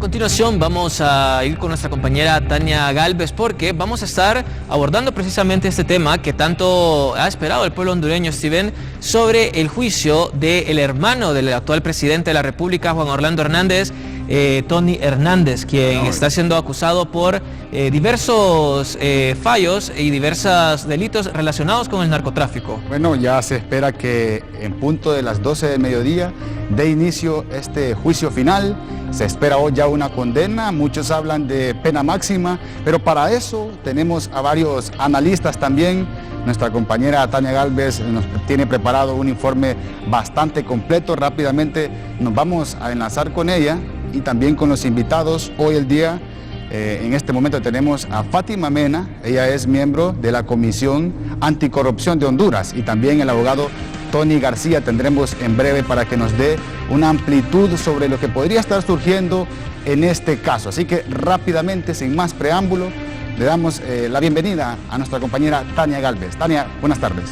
continuación vamos a ir con nuestra compañera Tania Galvez porque vamos a estar abordando precisamente este tema que tanto ha esperado el pueblo hondureño, Steven, sobre el juicio del hermano del actual presidente de la República, Juan Orlando Hernández, Tony Hernández, quien está siendo acusado por diversos fallos y diversos delitos relacionados con el narcotráfico. Bueno, ya se espera que en punto de las 12 del mediodía dé inicio este juicio final. Se espera hoy ya una condena, muchos hablan de pena máxima, pero para eso tenemos a varios analistas también. Nuestra compañera Tania Galvez nos tiene preparado un informe bastante completo. Rápidamente nos vamos a enlazar con ella y también con los invitados. Hoy el día, en este momento tenemos a Fátima Mena, ella es miembro de la Comisión Anticorrupción de Honduras, y también el abogado Tony García tendremos en breve para que nos dé una amplitud sobre lo que podría estar surgiendo en este caso. Así que rápidamente, sin más preámbulo, le damos la bienvenida a nuestra compañera Tania Galvez. Tania, buenas tardes.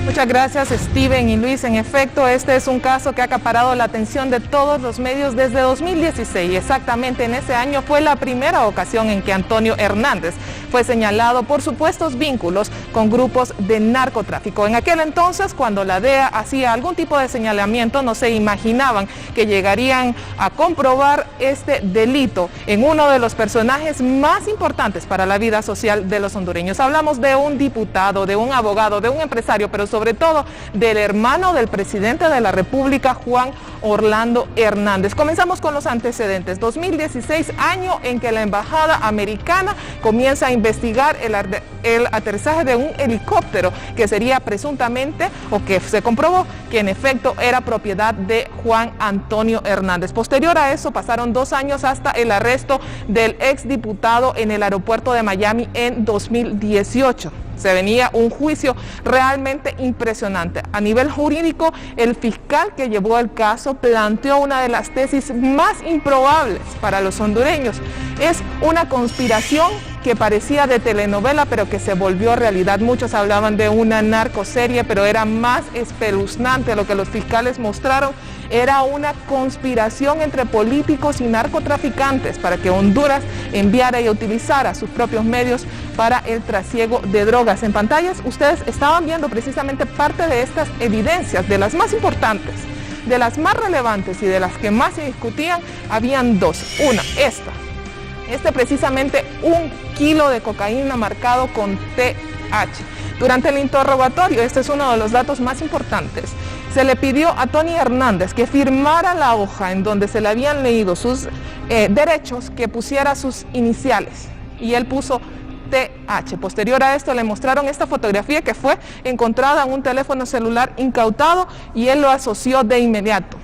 Muchas gracias, Steven y Luis. En efecto, este es un caso que ha acaparado la atención de todos los medios desde 2016. Exactamente en ese año fue la primera ocasión en que Antonio Hernández fue señalado por supuestos vínculos con grupos de narcotráfico. En aquel entonces, cuando la DEA hacía algún tipo de señalamiento, no se imaginaban que llegarían a comprobar este delito en uno de los personajes más importantes para la vida social de los hondureños. Hablamos de un diputado, de un abogado, de un empresario, pero sobre todo del hermano del presidente de la República, Juan Orlando Hernández. Comenzamos con los antecedentes. 2016, año en que la embajada americana comienza a investigar el aterrizaje de un helicóptero que sería presuntamente, o que se comprobó que en efecto era propiedad de Juan Antonio Hernández. Posterior a eso pasaron 2 años hasta el arresto del exdiputado en el aeropuerto de Miami en 2018. Se venía un juicio realmente impresionante. A nivel jurídico, el fiscal que llevó el caso planteó una de las tesis más improbables para los hondureños. Es una conspiración que parecía de telenovela, pero que se volvió realidad. Muchos hablaban de una narcoserie, pero era más espeluznante. Lo que los fiscales mostraron era una conspiración entre políticos y narcotraficantes para que Honduras enviara y utilizara sus propios medios para el trasiego de drogas. En pantallas ustedes estaban viendo precisamente parte de estas evidencias, de las más importantes, de las más relevantes y de las que más se discutían. Habían 2. Una, este precisamente 1 kilo de cocaína marcado con TH. Durante el interrogatorio, este es uno de los datos más importantes, se le pidió a Tony Hernández que firmara la hoja en donde se le habían leído sus derechos, que pusiera sus iniciales, y él puso TH. Posterior a esto le mostraron esta fotografía que fue encontrada en un teléfono celular incautado y él lo asoció de inmediato.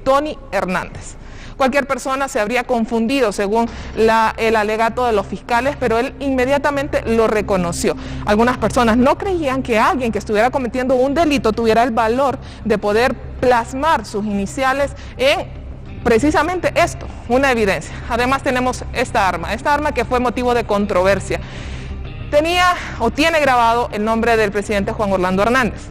Tony Hernández. Cualquier persona se habría confundido según el alegato de los fiscales, pero él inmediatamente lo reconoció. Algunas personas no creían que alguien que estuviera cometiendo un delito tuviera el valor de poder plasmar sus iniciales en precisamente esto, una evidencia. Además tenemos esta arma que fue motivo de controversia. Tenía o tiene grabado el nombre del presidente Juan Orlando Hernández.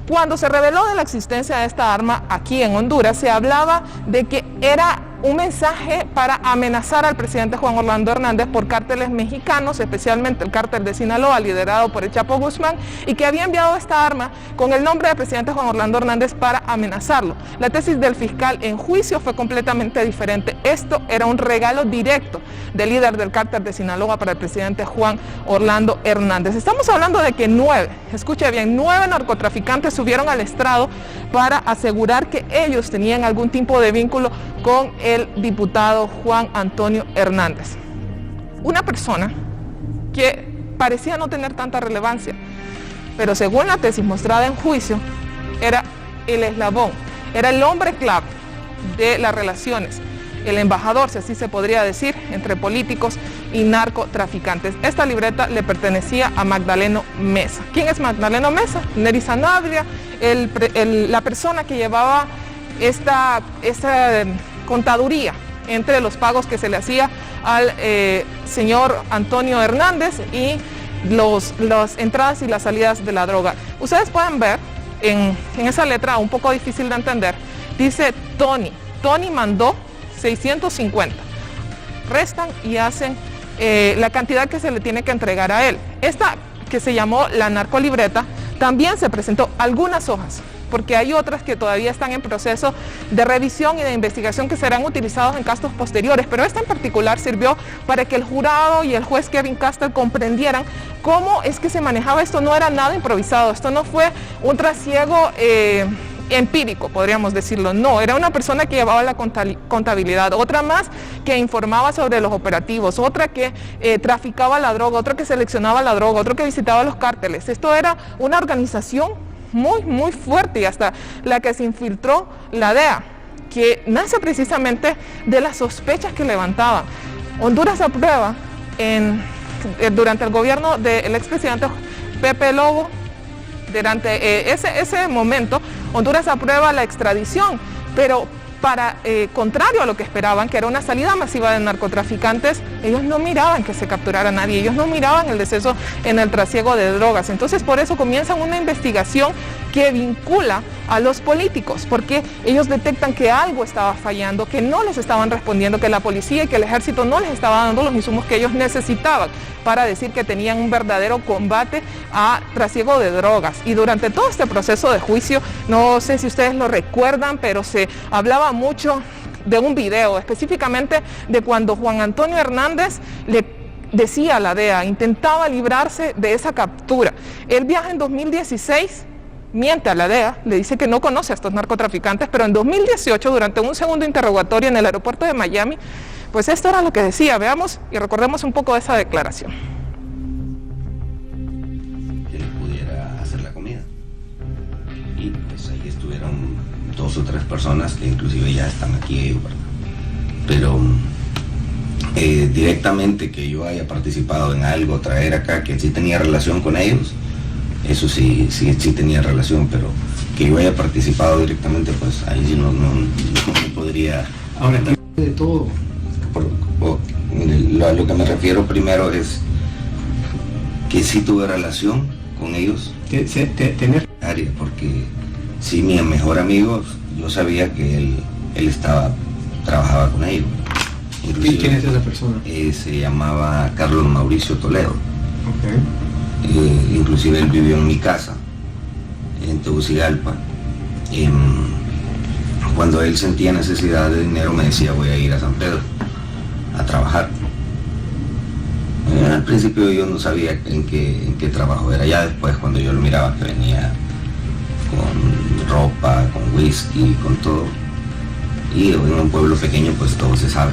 Cuando se reveló de la existencia de esta arma aquí en Honduras, se hablaba de que era un mensaje para amenazar al presidente Juan Orlando Hernández por cárteles mexicanos, especialmente el cártel de Sinaloa, liderado por el Chapo Guzmán, y que había enviado esta arma con el nombre del presidente Juan Orlando Hernández para amenazarlo. La tesis del fiscal en juicio fue completamente diferente. Esto era un regalo directo del líder del cártel de Sinaloa para el presidente Juan Orlando Hernández. Estamos hablando de que 9, escuche bien, 9 narcotraficantes subieron al estrado para asegurar que ellos tenían algún tipo de vínculo con el diputado Juan Antonio Hernández. Una persona que parecía no tener tanta relevancia, pero según la tesis mostrada en juicio, era el eslabón, era el hombre clave de las relaciones, el embajador, si así se podría decir, entre políticos y narcotraficantes. Esta libreta le pertenecía a Magdaleno Mesa. ¿Quién es Magdaleno Mesa? Neri Sanabria, la persona que llevaba esta contaduría entre los pagos que se le hacía al señor Antonio Hernández y las entradas y las salidas de la droga. Ustedes pueden ver en esa letra un poco difícil de entender, dice Tony, Tony mandó 650. Restan y hacen la cantidad que se le tiene que entregar a él. Esta que se llamó la narcolibreta, también se presentó algunas hojas, porque hay otras que todavía están en proceso de revisión y de investigación que serán utilizados en casos posteriores, pero esta en particular sirvió para que el jurado y el juez Kevin Castle comprendieran cómo es que se manejaba esto. No era nada improvisado, esto no fue un trasiego empírico, podríamos decirlo. No, era una persona que llevaba la contabilidad, otra más que informaba sobre los operativos, otra que traficaba la droga, otra que seleccionaba la droga, otro que visitaba los cárteles. Esto era una organización muy fuerte, y hasta la que se infiltró la DEA, que nace precisamente de las sospechas que levantaban. Honduras aprueba durante el gobierno del expresidente Pepe Lobo. Durante ese momento, Honduras aprueba la extradición, pero contrario a lo que esperaban, que era una salida masiva de narcotraficantes, ellos no miraban que se capturara a nadie, ellos no miraban el deceso en el trasiego de drogas. Entonces, por eso comienzan una investigación que vincula a los políticos, porque ellos detectan que algo estaba fallando, que no les estaban respondiendo, que la policía y que el ejército no les estaba dando los insumos que ellos necesitaban para decir que tenían un verdadero combate a trasiego de drogas. Y durante todo este proceso de juicio, no sé si ustedes lo recuerdan, pero se hablaba mucho de un video, específicamente de cuando Juan Antonio Hernández le decía a la DEA, intentaba librarse de esa captura. Él viaja en 2016, miente a la DEA, le dice que no conoce a estos narcotraficantes, pero en 2018, durante un segundo interrogatorio en el aeropuerto de Miami, pues esto era lo que decía. Veamos y recordemos un poco de esa declaración. Que le pudiera hacer la comida. Y pues ahí estuvieron 2 o 3 personas que inclusive ya están aquí, ¿verdad? Pero directamente que yo haya participado en algo, traer acá, que sí tenía relación con ellos, eso sí tenía relación, pero que yo haya participado directamente, pues ahí sí no podría. Ahora, de todo. A lo que me refiero primero es que sí tuve relación con ellos, Tener área, porque sí, mi mejor amigo, yo sabía que él trabajaba con ellos. ¿Y quién es esa persona? Se llamaba Carlos Mauricio Toledo. Okay. Inclusive él vivió en mi casa, en Tegucigalpa. Cuando él sentía necesidad de dinero me decía, voy a ir a San Pedro a trabajar. Al principio yo no sabía en qué trabajo era, ya después cuando yo lo miraba que venía con ropa, con whisky, con todo, y en un pueblo pequeño pues todo se sabe,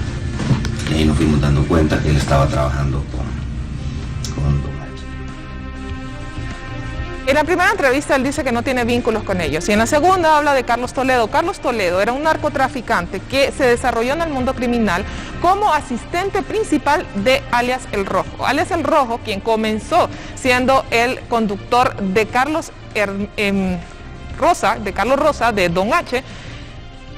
y ahí nos fuimos dando cuenta que él estaba trabajando con Don H. En la primera entrevista él dice que no tiene vínculos con ellos, y en la segunda habla de Carlos Toledo. Carlos Toledo era un narcotraficante que se desarrolló en el mundo criminal como asistente principal de alias El Rojo. Alias El Rojo, quien comenzó siendo el conductor de Carlos Rosa, de Don H,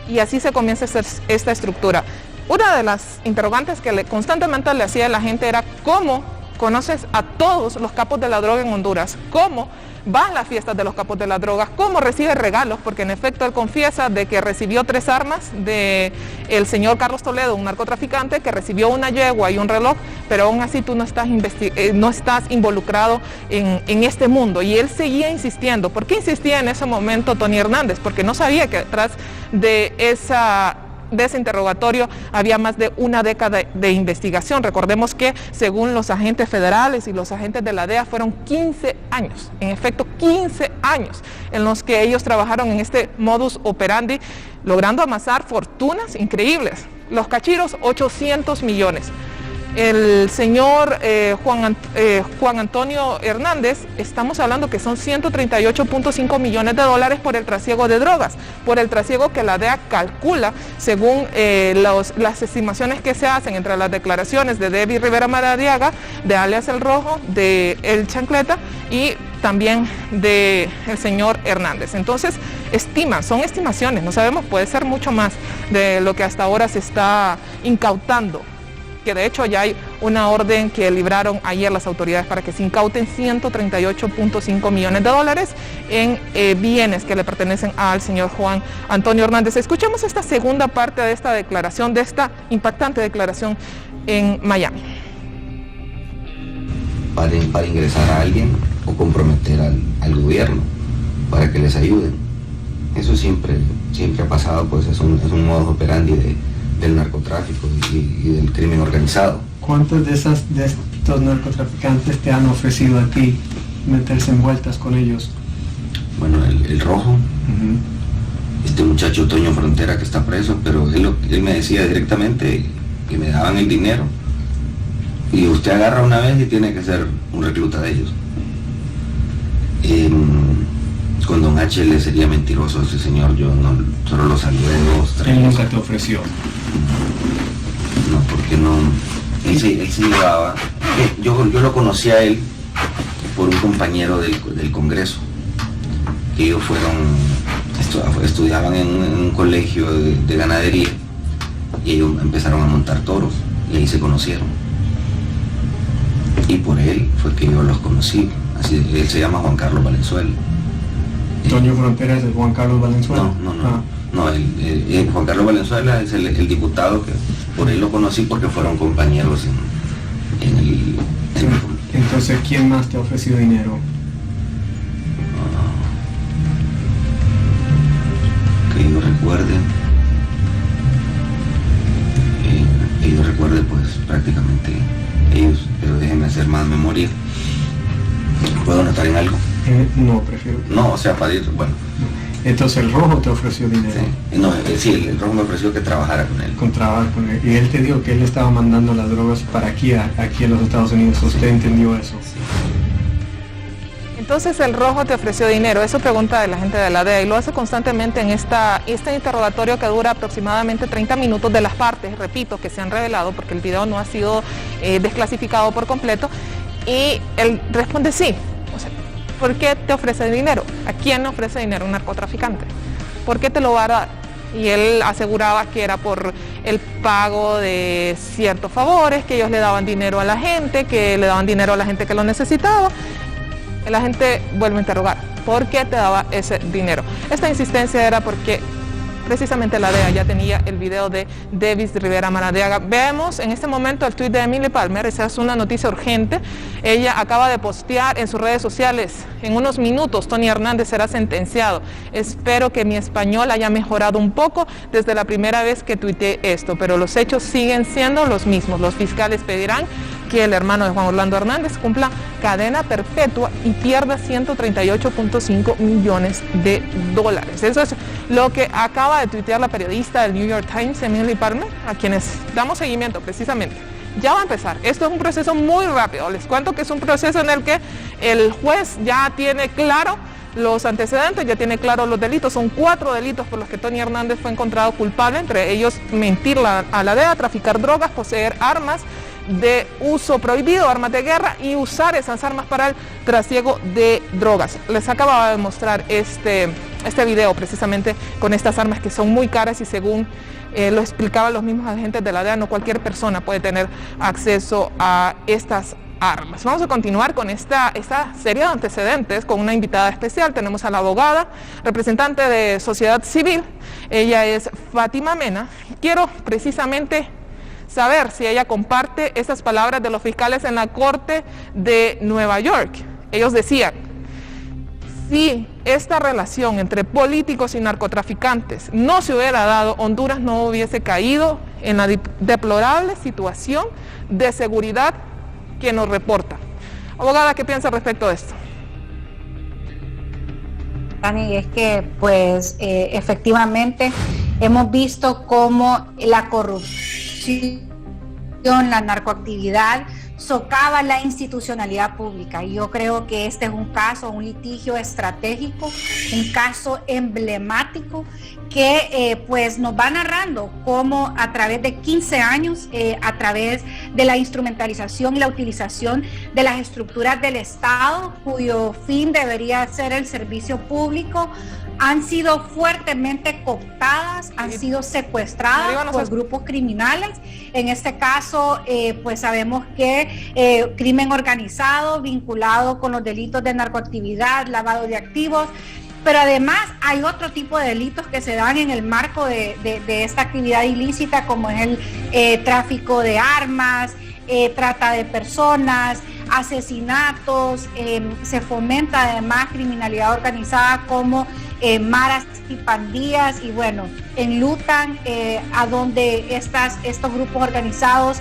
y así se comienza a hacer esta estructura. Una de las interrogantes que constantemente le hacía a la gente era: ¿cómo conoces a todos los capos de la droga en Honduras? ¿Cómo van las fiestas de los capos de la droga? ¿Cómo recibe regalos? Porque en efecto él confiesa de que recibió 3 armas del señor Carlos Toledo, un narcotraficante, que recibió una yegua y un reloj, pero aún así tú no estás involucrado en este mundo. Y él seguía insistiendo. ¿Por qué insistía en ese momento Tony Hernández? Porque no sabía que detrás de ese interrogatorio había más de una década de investigación. Recordemos que según los agentes federales y los agentes de la DEA fueron 15 años, en efecto 15 años en los que ellos trabajaron en este modus operandi, logrando amasar fortunas increíbles. Los cachiros, 800 millones. El señor Juan Antonio Hernández, estamos hablando que son 138.5 millones de dólares por el trasiego de drogas, por el trasiego que la DEA calcula según las estimaciones que se hacen entre las declaraciones de Debbie Rivera Maradiaga, de alias El Rojo, de El Chancleta y también del señor Hernández. Entonces son estimaciones, no sabemos, puede ser mucho más de lo que hasta ahora se está incautando que de hecho ya hay una orden que libraron ayer las autoridades para que se incauten 138.5 millones de dólares en bienes que le pertenecen al señor Juan Antonio Hernández. Escuchemos esta segunda parte de esta declaración, de esta impactante declaración en Miami. Para ingresar a alguien o comprometer al gobierno para que les ayuden. Eso siempre ha pasado, pues es un modus operandi del narcotráfico y del crimen organizado. ¿Cuántos de estos narcotraficantes te han ofrecido a ti meterse en vueltas con ellos? Bueno, el rojo, este muchacho Toño Frontera que está preso, pero él me decía directamente que me daban el dinero y usted agarra una vez y tiene que ser un recluta de ellos. Con Don H le sería mentiroso ese señor, yo no, solo lo saludé 2, 3 Él nunca te ofreció. No, porque no, él se llevaba, yo lo conocí a él por un compañero del Congreso, que ellos estudiaban en un colegio de ganadería y ellos empezaron a montar toros y ahí se conocieron. Y por él fue que yo los conocí, así, él se llama Juan Carlos Valenzuela. ¿Toño Frontera es el Juan Carlos Valenzuela? No, Juan Carlos Valenzuela es el diputado que por él lo conocí porque fueron compañeros en el... Entonces, ¿quién más te ha ofrecido dinero? Que yo recuerde pues prácticamente ellos, pero déjenme hacer más memoria. ¿Puedo anotar en algo? No, prefiero. No, o sea, para ir, bueno. Entonces el rojo te ofreció dinero. Sí, no, sí, el rojo me ofreció que trabajara con él. Trabajar con él. Y él te dijo que él estaba mandando las drogas para aquí a los Estados Unidos. ¿Usted entendió eso? Sí. Entonces el rojo te ofreció dinero, eso pregunta de la gente de la DEA y lo hace constantemente en este interrogatorio que dura aproximadamente 30 minutos de las partes, repito, que se han revelado porque el video no ha sido desclasificado por completo y él responde sí. O sea, ¿por qué te ofrece dinero? ¿A quién le ofrece dinero? Un narcotraficante. ¿Por qué te lo va a dar? Y él aseguraba que era por el pago de ciertos favores, que ellos le daban dinero a la gente, que le daban dinero a la gente que lo necesitaba. La gente vuelve a interrogar, ¿por qué te daba ese dinero? Esta insistencia era porque precisamente la DEA ya tenía el video de Davis Rivera Maradiaga. Vemos en este momento el tuit de Emily Palmer, esa es una noticia urgente. Ella acaba de postear en sus redes sociales, en unos minutos Tony Hernández será sentenciado. Espero que mi español haya mejorado un poco desde la primera vez que tuiteé esto, pero los hechos siguen siendo los mismos. Los fiscales pedirán que el hermano de Juan Orlando Hernández cumpla cadena perpetua y pierda 138.5 millones de dólares. Eso es lo que acaba de tuitear la periodista del New York Times, Emily Palmer, a quienes damos seguimiento precisamente. Ya va a empezar. Esto es un proceso muy rápido. Les cuento que es un proceso en el que el juez ya tiene claro los antecedentes, ya tiene claro los delitos. Son 4 delitos por los que Tony Hernández fue encontrado culpable, entre ellos mentir a la DEA, traficar drogas, poseer armas de uso prohibido, armas de guerra y usar esas armas para el trasiego de drogas. Les acababa de mostrar este video precisamente con estas armas que son muy caras y según lo explicaban los mismos agentes de la DEA, no cualquier persona puede tener acceso a estas armas. Vamos a continuar con esta serie de antecedentes con una invitada especial. Tenemos a la abogada, representante de sociedad civil. Ella es Fátima Mena. Quiero precisamente saber si ella comparte esas palabras de los fiscales en la Corte de Nueva York. Ellos decían, si esta relación entre políticos y narcotraficantes no se hubiera dado, Honduras no hubiese caído en la deplorable situación de seguridad que nos reporta. Abogada, ¿qué piensa respecto de esto? Dani, es que pues efectivamente hemos visto cómo la corrupción, la narcoactividad socava la institucionalidad pública y yo creo que este es un caso, un litigio estratégico, un caso emblemático que pues nos va narrando cómo a través de 15 años, a través de la instrumentalización y la utilización de las estructuras del Estado, cuyo fin debería ser el servicio público, han sido fuertemente cooptadas, han sido secuestradas por grupos criminales. En este caso, pues sabemos que crimen organizado vinculado con los delitos de narcoactividad, lavado de activos, pero además hay otro tipo de delitos que se dan en el marco de esta actividad ilícita, como es el tráfico de armas, trata de personas, asesinatos, se fomenta además criminalidad organizada como maras y pandillas, y bueno, enlutan a donde estos grupos organizados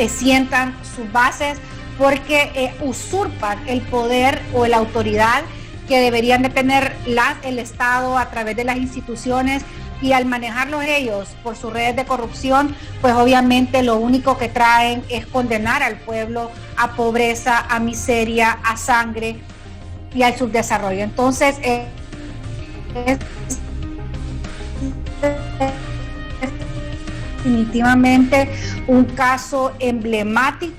sientan sus bases, porque usurpan el poder o la autoridad que deberían de tener el Estado a través de las instituciones, y al manejarlos ellos por sus redes de corrupción, pues obviamente lo único que traen es condenar al pueblo a pobreza, a miseria, a sangre y al subdesarrollo. Entonces, es definitivamente un caso emblemático.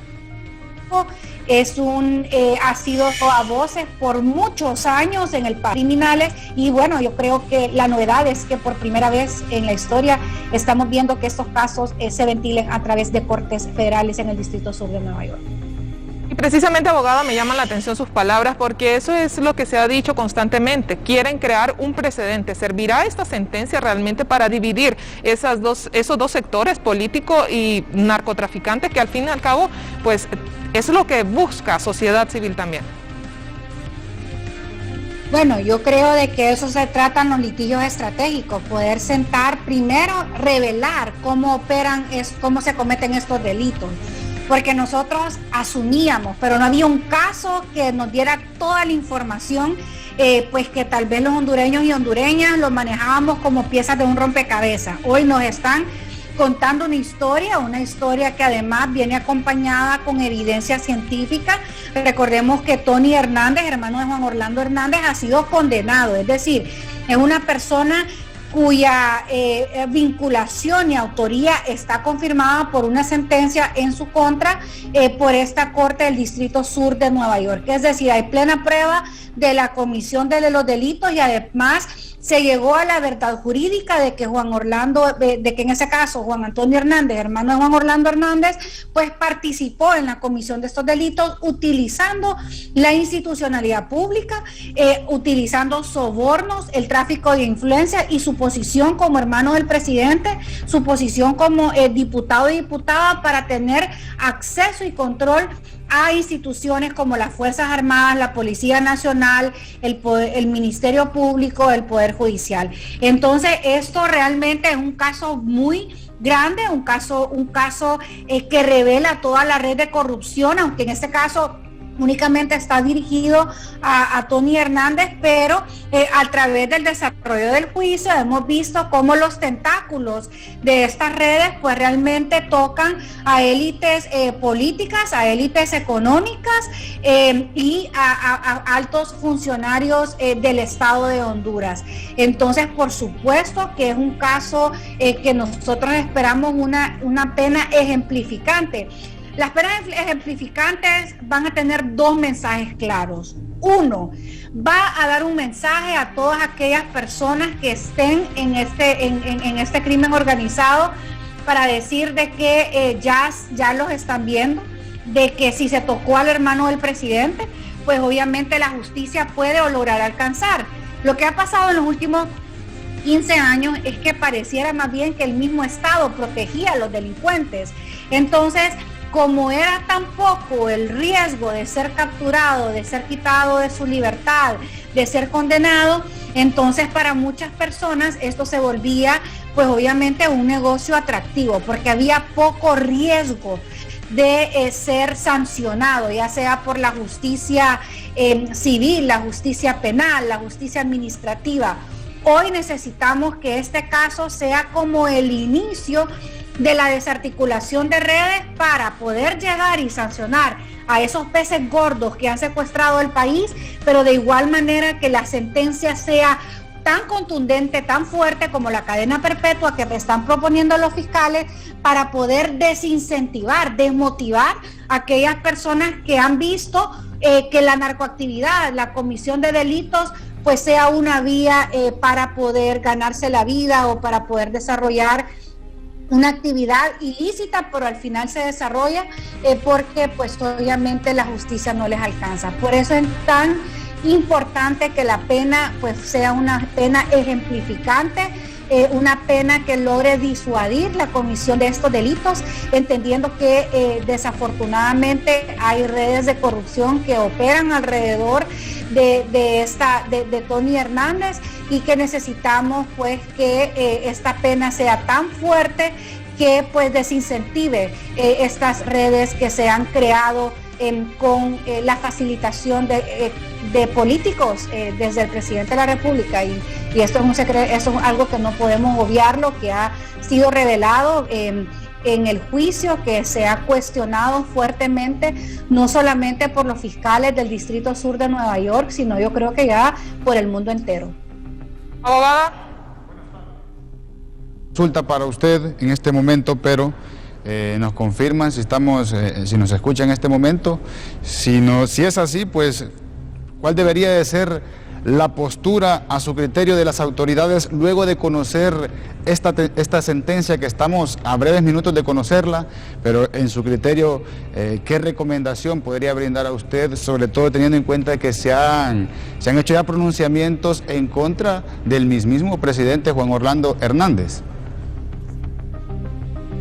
Ha sido a voces por muchos años en el país criminales, y bueno, yo creo que la novedad es que por primera vez en la historia estamos viendo que estos casos se ventilen a través de cortes federales en el Distrito Sur de Nueva York. Y precisamente, abogada, me llaman la atención sus palabras, porque eso es lo que se ha dicho constantemente. Quieren crear un precedente. ¿Servirá esta sentencia realmente para dividir esos dos sectores, político y narcotraficante, que al fin y al cabo, pues es lo que busca sociedad civil también? Bueno, yo creo de que eso se trata en los litigios estratégicos, poder sentar primero, revelar cómo operan, cómo se cometen estos delitos. Porque nosotros asumíamos, pero no había un caso que nos diera toda la información, pues que tal vez los hondureños y hondureñas lo manejábamos como piezas de un rompecabezas. Hoy nos están contando una historia que además viene acompañada con evidencia científica. Recordemos que Tony Hernández, hermano de Juan Orlando Hernández, ha sido condenado, es decir, es una persona cuya vinculación y autoría está confirmada por una sentencia en su contra por esta Corte del Distrito Sur de Nueva York. Es decir, hay plena prueba de la comisión de los delitos, y además se llegó a la verdad jurídica de que en ese caso Juan Antonio Hernández, hermano de Juan Orlando Hernández, pues participó en la comisión de estos delitos utilizando la institucionalidad pública, utilizando sobornos, el tráfico de influencia y su posición como hermano del presidente, su posición como diputado y diputada para tener acceso y control a instituciones como las Fuerzas Armadas, la Policía Nacional, el Ministerio Público, el Poder Judicial. Entonces, esto realmente es un caso muy grande, un caso que revela toda la red de corrupción, aunque en este caso únicamente está dirigido a Tony Hernández, pero a través del desarrollo del juicio hemos visto cómo los tentáculos de estas redes pues realmente tocan a élites políticas, a élites económicas y a altos funcionarios del Estado de Honduras. Entonces, por supuesto que es un caso que nosotros esperamos una pena ejemplificante. Las penas ejemplificantes van a tener dos mensajes claros. Uno, va a dar un mensaje a todas aquellas personas que estén en este crimen organizado, para decir de que ya los están viendo, de que si se tocó al hermano del presidente, pues obviamente la justicia puede lograr alcanzar. Lo que ha pasado en los últimos 15 años es que pareciera más bien que el mismo Estado protegía a los delincuentes. Entonces, como era tan poco el riesgo de ser capturado, de ser quitado de su libertad, de ser condenado, entonces para muchas personas esto se volvía pues obviamente un negocio atractivo, porque había poco riesgo de ser sancionado, ya sea por la justicia civil, la justicia penal, la justicia administrativa. Hoy necesitamos que este caso sea como el inicio de la desarticulación de redes para poder llegar y sancionar a esos peces gordos que han secuestrado el país, pero de igual manera que la sentencia sea tan contundente, tan fuerte como la cadena perpetua que están proponiendo los fiscales, para poder desincentivar, desmotivar a aquellas personas que han visto que la narcoactividad, la comisión de delitos, pues sea una vía para poder ganarse la vida o para poder desarrollar una actividad ilícita, pero al final se desarrolla porque pues obviamente la justicia no les alcanza. Por eso es tan importante que la pena pues sea una pena ejemplificante, una pena que logre disuadir la comisión de estos delitos, entendiendo que desafortunadamente hay redes de corrupción que operan alrededor de Tony Hernández, y que necesitamos pues que esta pena sea tan fuerte que pues desincentive estas redes que se han creado con la facilitación de políticos desde el presidente de la República, y esto es un secreto, eso es algo que no podemos obviar, lo que ha sido revelado en el juicio, que se ha cuestionado fuertemente, no solamente por los fiscales del Distrito Sur de Nueva York, sino yo creo que ya por el mundo entero. Abogada. Consulta para usted en este momento, pero nos confirman si nos escucha en este momento. Si es así, pues, ¿cuál debería de ser la postura a su criterio de las autoridades luego de conocer esta sentencia, que estamos a breves minutos de conocerla, pero en su criterio, qué recomendación podría brindar a usted, sobre todo teniendo en cuenta que se han hecho ya pronunciamientos en contra del mismísimo presidente Juan Orlando Hernández?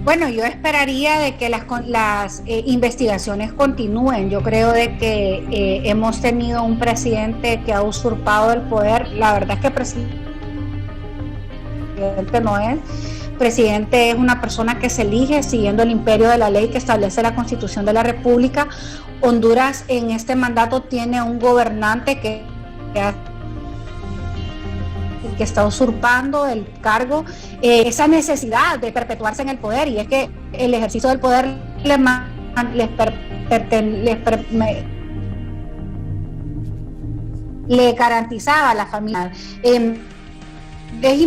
Bueno, yo esperaría de que las investigaciones continúen. Yo creo de que hemos tenido un presidente que ha usurpado el poder. La verdad es que presidente no es. Presidente es una persona que se elige siguiendo el imperio de la ley que establece la Constitución de la República. Honduras en este mandato tiene un gobernante que está usurpando el cargo, esa necesidad de perpetuarse en el poder, y es que el ejercicio del poder le garantizaba a la familia. Es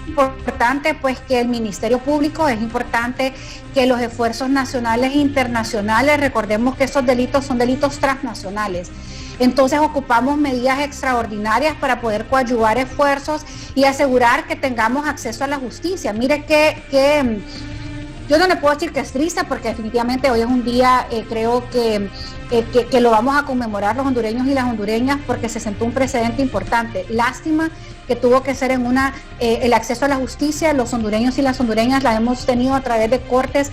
importante pues que el Ministerio Público, es importante que los esfuerzos nacionales e internacionales, recordemos que estos delitos son delitos transnacionales. Entonces ocupamos medidas extraordinarias para poder coadyuvar esfuerzos y asegurar que tengamos acceso a la justicia. Mire que yo no le puedo decir que es triste, porque definitivamente hoy es un día, creo que lo vamos a conmemorar los hondureños y las hondureñas, porque se sentó un precedente importante. Lástima que tuvo que ser el acceso a la justicia. Los hondureños y las hondureñas la hemos tenido a través de cortes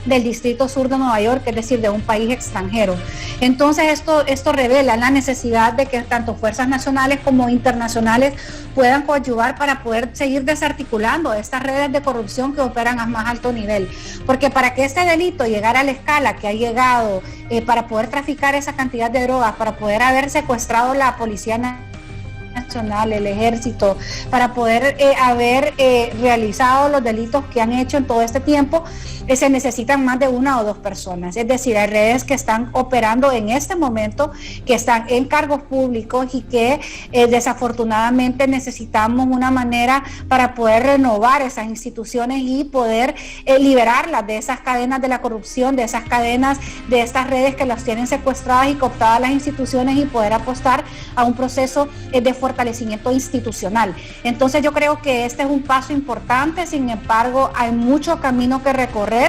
del Distrito Sur de Nueva York, es decir, de un país extranjero. Entonces esto revela la necesidad de que tanto fuerzas nacionales como internacionales puedan coadyuvar para poder seguir desarticulando estas redes de corrupción que operan a más alto nivel. Porque para que este delito llegara a la escala que ha llegado, para poder traficar esa cantidad de drogas, para poder haber secuestrado la Policía Nacional, el Ejército, para poder haber realizado los delitos que han hecho en todo este tiempo, se necesitan más de una o dos personas. Es decir, hay redes que están operando en este momento, que están en cargos públicos, y que desafortunadamente necesitamos una manera para poder renovar esas instituciones y poder liberarlas de esas cadenas de la corrupción, de esas cadenas, de estas redes que las tienen secuestradas y cooptadas las instituciones, y poder apostar a un proceso de fortalecimiento institucional. Entonces yo creo que este es un paso importante. Sin embargo, hay mucho camino que recorrer.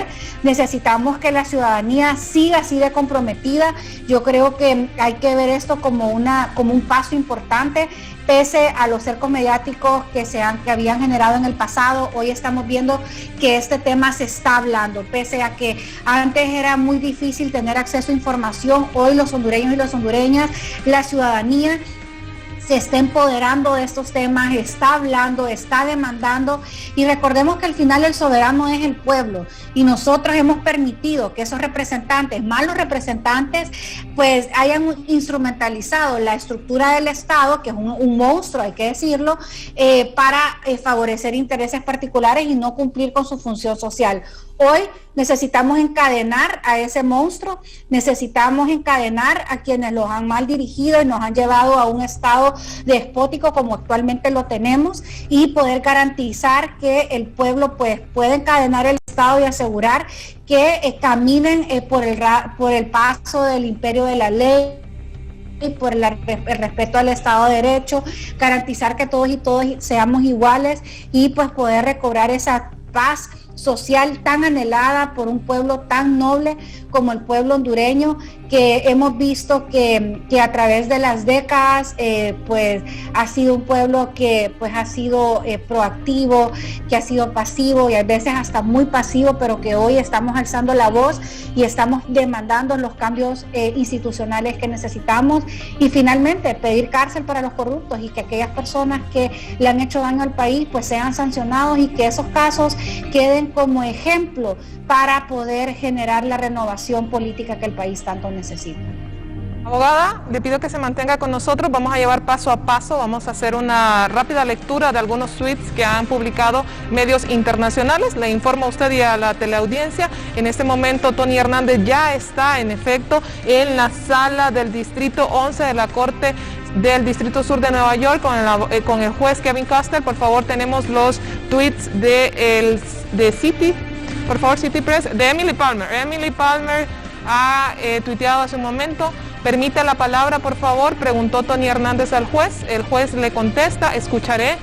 Necesitamos que la ciudadanía siga así de comprometida. Yo creo que hay que ver esto como un paso importante, pese a los cercos mediáticos que habían generado en el pasado. Hoy estamos viendo que este tema se está hablando, pese a que antes era muy difícil tener acceso a información. Hoy los hondureños y las hondureñas, la ciudadanía, se está empoderando de estos temas, está hablando, está demandando, y recordemos que al final el soberano es el pueblo, y nosotros hemos permitido que esos representantes, malos representantes, pues hayan instrumentalizado la estructura del Estado, que es un monstruo, hay que decirlo, para favorecer intereses particulares y no cumplir con su función social. Hoy necesitamos encadenar a ese monstruo, necesitamos encadenar a quienes los han mal dirigido y nos han llevado a un estado despótico como actualmente lo tenemos, y poder garantizar que el pueblo pues pueda encadenar el Estado y asegurar que caminen por el paso del imperio de la ley, por el respeto al Estado de Derecho, garantizar que todos y todas seamos iguales y pues poder recobrar esa paz social tan anhelada por un pueblo tan noble como el pueblo hondureño, que hemos visto que a través de las décadas pues ha sido un pueblo que pues ha sido proactivo, que ha sido pasivo y a veces hasta muy pasivo, pero que hoy estamos alzando la voz y estamos demandando los cambios institucionales que necesitamos, y finalmente pedir cárcel para los corruptos y que aquellas personas que le han hecho daño al país pues sean sancionados y que esos casos queden como ejemplo para poder generar la renovación política que el país tanto necesita. Abogada, le pido que se mantenga con nosotros, vamos a llevar paso a paso, vamos a hacer una rápida lectura de algunos tweets que han publicado medios internacionales. Le informo a usted y a la teleaudiencia, en este momento Tony Hernández ya está en efecto en la sala del Distrito 11 de la Corte del Distrito Sur de Nueva York con el juez Kevin Custer. Por favor, tenemos los tweets de City, por favor, City Press, de Emily Palmer. Emily Palmer ha tuiteado hace un momento: permite la palabra, por favor, preguntó Tony Hernández al juez. El juez le contesta: escucharé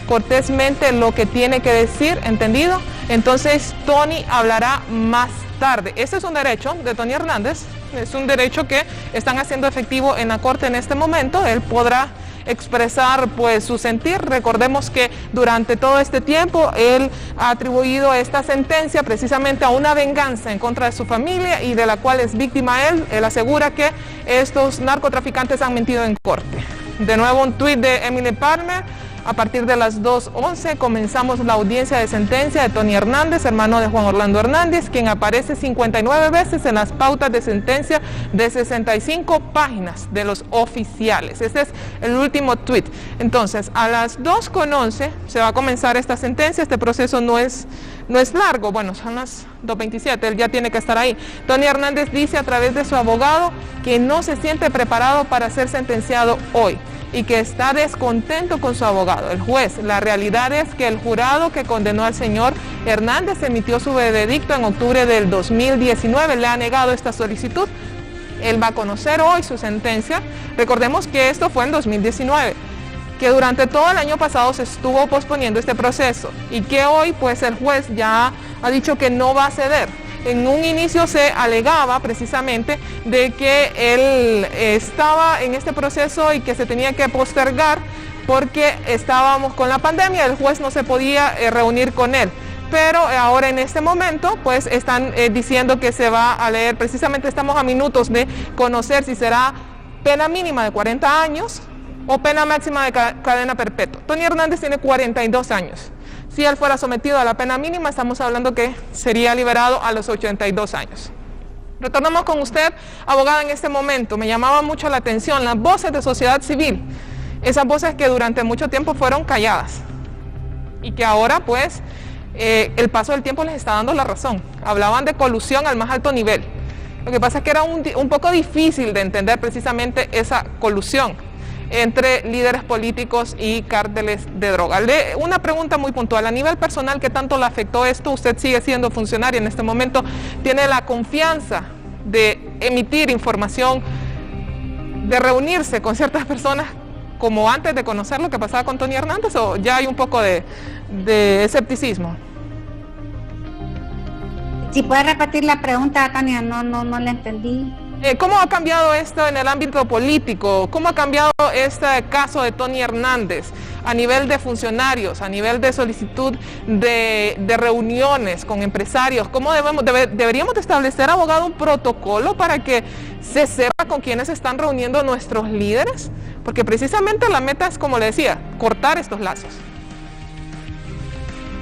cortésmente lo que tiene que decir, ¿entendido? Entonces Tony hablará más tarde. Ese es un derecho de Tony Hernández, es un derecho que están haciendo efectivo en la corte en este momento. Él podrá expresar pues su sentir. Recordemos que durante todo este tiempo él ha atribuido esta sentencia precisamente a una venganza en contra de su familia y de la cual es víctima él. Él asegura que estos narcotraficantes han mentido en corte. De nuevo un tuit de Emily Palmer: a partir de las 2:11 comenzamos la audiencia de sentencia de Tony Hernández, hermano de Juan Orlando Hernández, quien aparece 59 veces en las pautas de sentencia de 65 páginas de los oficiales. Este es el último tuit. Entonces, a las 2:11 se va a comenzar esta sentencia. Este proceso no es largo, bueno, son las 2:27, él ya tiene que estar ahí. Tony Hernández dice a través de su abogado que no se siente preparado para ser sentenciado hoy y que está descontento con su abogado, el juez. La realidad es que el jurado que condenó al señor Hernández emitió su veredicto en octubre del 2019, le ha negado esta solicitud. Él va a conocer hoy su sentencia. Recordemos que esto fue en 2019, que durante todo el año pasado se estuvo posponiendo este proceso y que hoy pues el juez ya ha dicho que no va a ceder. En un inicio se alegaba precisamente de que él estaba en este proceso y que se tenía que postergar porque estábamos con la pandemia, el juez no se podía reunir con él. Pero ahora en este momento pues están diciendo que se va a leer, precisamente estamos a minutos de conocer si será pena mínima de 40 años o pena máxima de cadena perpetua. Tony Hernández tiene 42 años. Si él fuera sometido a la pena mínima, estamos hablando que sería liberado a los 82 años. Retornamos con usted, abogada, en este momento. Me llamaba mucho la atención las voces de sociedad civil, esas voces que durante mucho tiempo fueron calladas y que ahora pues el paso del tiempo les está dando la razón. Hablaban de colusión al más alto nivel. Lo que pasa es que era un poco difícil de entender precisamente esa colusión entre líderes políticos y cárteles de droga. Una pregunta muy puntual: a nivel personal, ¿qué tanto le afectó esto? Usted sigue siendo funcionaria en este momento, ¿tiene la confianza de emitir información, de reunirse con ciertas personas como antes de conocer lo que pasaba con Tony Hernández, o ya hay un poco de escepticismo? Si puede repetir la pregunta, Tania, no la entendí. ¿Cómo ha cambiado esto en el ámbito político? ¿Cómo ha cambiado este caso de Tony Hernández a nivel de funcionarios, a nivel de solicitud de reuniones con empresarios? ¿Cómo deberíamos de establecer, abogado, un protocolo para que se sepa con quiénes están reuniendo nuestros líderes? Porque precisamente la meta es, como le decía, cortar estos lazos.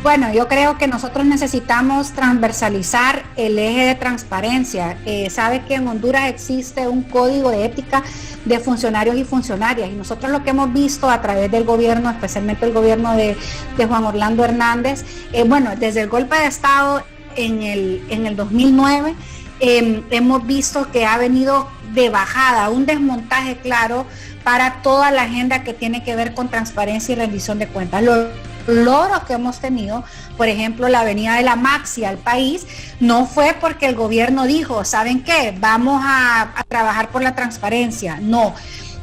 Bueno, yo creo que nosotros necesitamos transversalizar el eje de transparencia. Sabe que en Honduras existe un código de ética de funcionarios y funcionarias, y nosotros lo que hemos visto a través del gobierno, especialmente el gobierno de Juan Orlando Hernández, bueno, desde el golpe de Estado en el 2009, hemos visto que ha venido de bajada, un desmontaje claro para toda la agenda que tiene que ver con transparencia y rendición de cuentas. Los logros que hemos tenido, por ejemplo, la venida de la Maxi al país, no fue porque el gobierno dijo, ¿saben qué? Vamos a trabajar por la transparencia. No,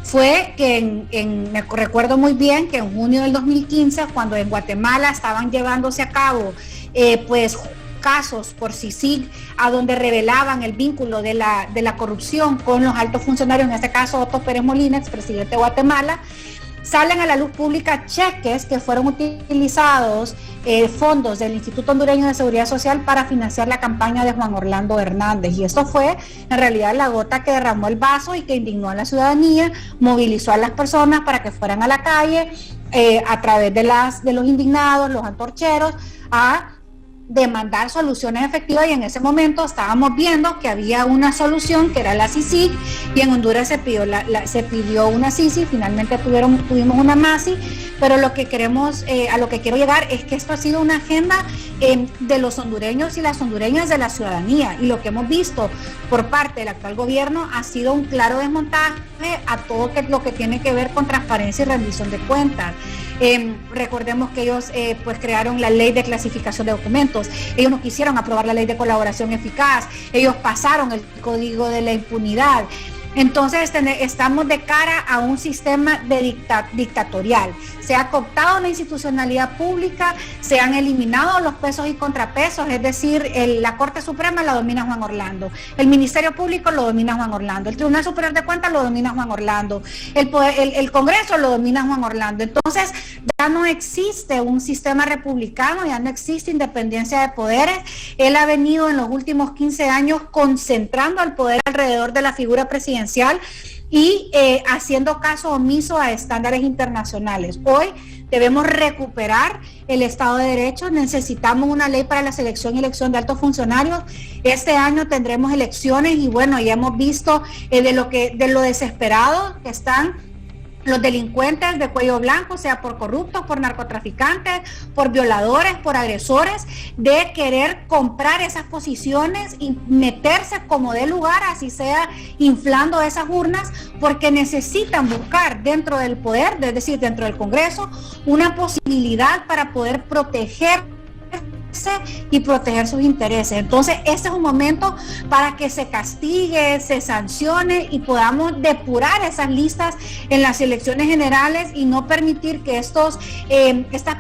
fue que me recuerdo muy bien que en junio del 2015, cuando en Guatemala estaban llevándose a cabo pues casos por CICIG, a donde revelaban el vínculo de la corrupción con los altos funcionarios, en este caso Otto Pérez Molina, expresidente de Guatemala, salen a la luz pública cheques que fueron utilizados, fondos del Instituto Hondureño de Seguridad Social para financiar la campaña de Juan Orlando Hernández. Y esto fue en realidad la gota que derramó el vaso y que indignó a la ciudadanía, movilizó a las personas para que fueran a la calle a través de los indignados, los antorcheros, a demandar soluciones efectivas, y en ese momento estábamos viendo que había una solución que era la CICIG, y en Honduras se pidió una CICI, finalmente tuvimos una MACI, pero lo que queremos, a lo que quiero llegar es que esto ha sido una agenda de los hondureños y las hondureñas, de la ciudadanía, y lo que hemos visto por parte del actual gobierno ha sido un claro desmontaje a todo lo que tiene que ver con transparencia y rendición de cuentas. Recordemos que ellos pues crearon la ley de clasificación de documentos, ellos no quisieron aprobar la ley de colaboración eficaz, ellos pasaron el código de la impunidad. Entonces estamos de cara a un sistema dictatorial. Se ha cooptado la institucionalidad pública, se han eliminado los pesos y contrapesos, es decir, la Corte Suprema la domina Juan Orlando, el Ministerio Público lo domina Juan Orlando, el Tribunal Superior de Cuentas lo domina Juan Orlando, el Congreso lo domina Juan Orlando. Entonces ya no existe un sistema republicano, ya no existe independencia de poderes. Él ha venido en los últimos 15 años concentrando el poder alrededor de la figura presidencial y haciendo caso omiso a estándares internacionales. Hoy debemos recuperar el Estado de Derecho, necesitamos una ley para la selección y elección de altos funcionarios. Este año tendremos elecciones y bueno, ya hemos visto de lo desesperado que están los delincuentes de cuello blanco, sea por corruptos, por narcotraficantes, por violadores, por agresores, de querer comprar esas posiciones y meterse como dé lugar, así sea inflando esas urnas, porque necesitan buscar dentro del poder, es decir, dentro del Congreso, una posibilidad para poder proteger y proteger sus intereses. Entonces este es un momento para que se castigue, se sancione y podamos depurar esas listas en las elecciones generales y no permitir que estas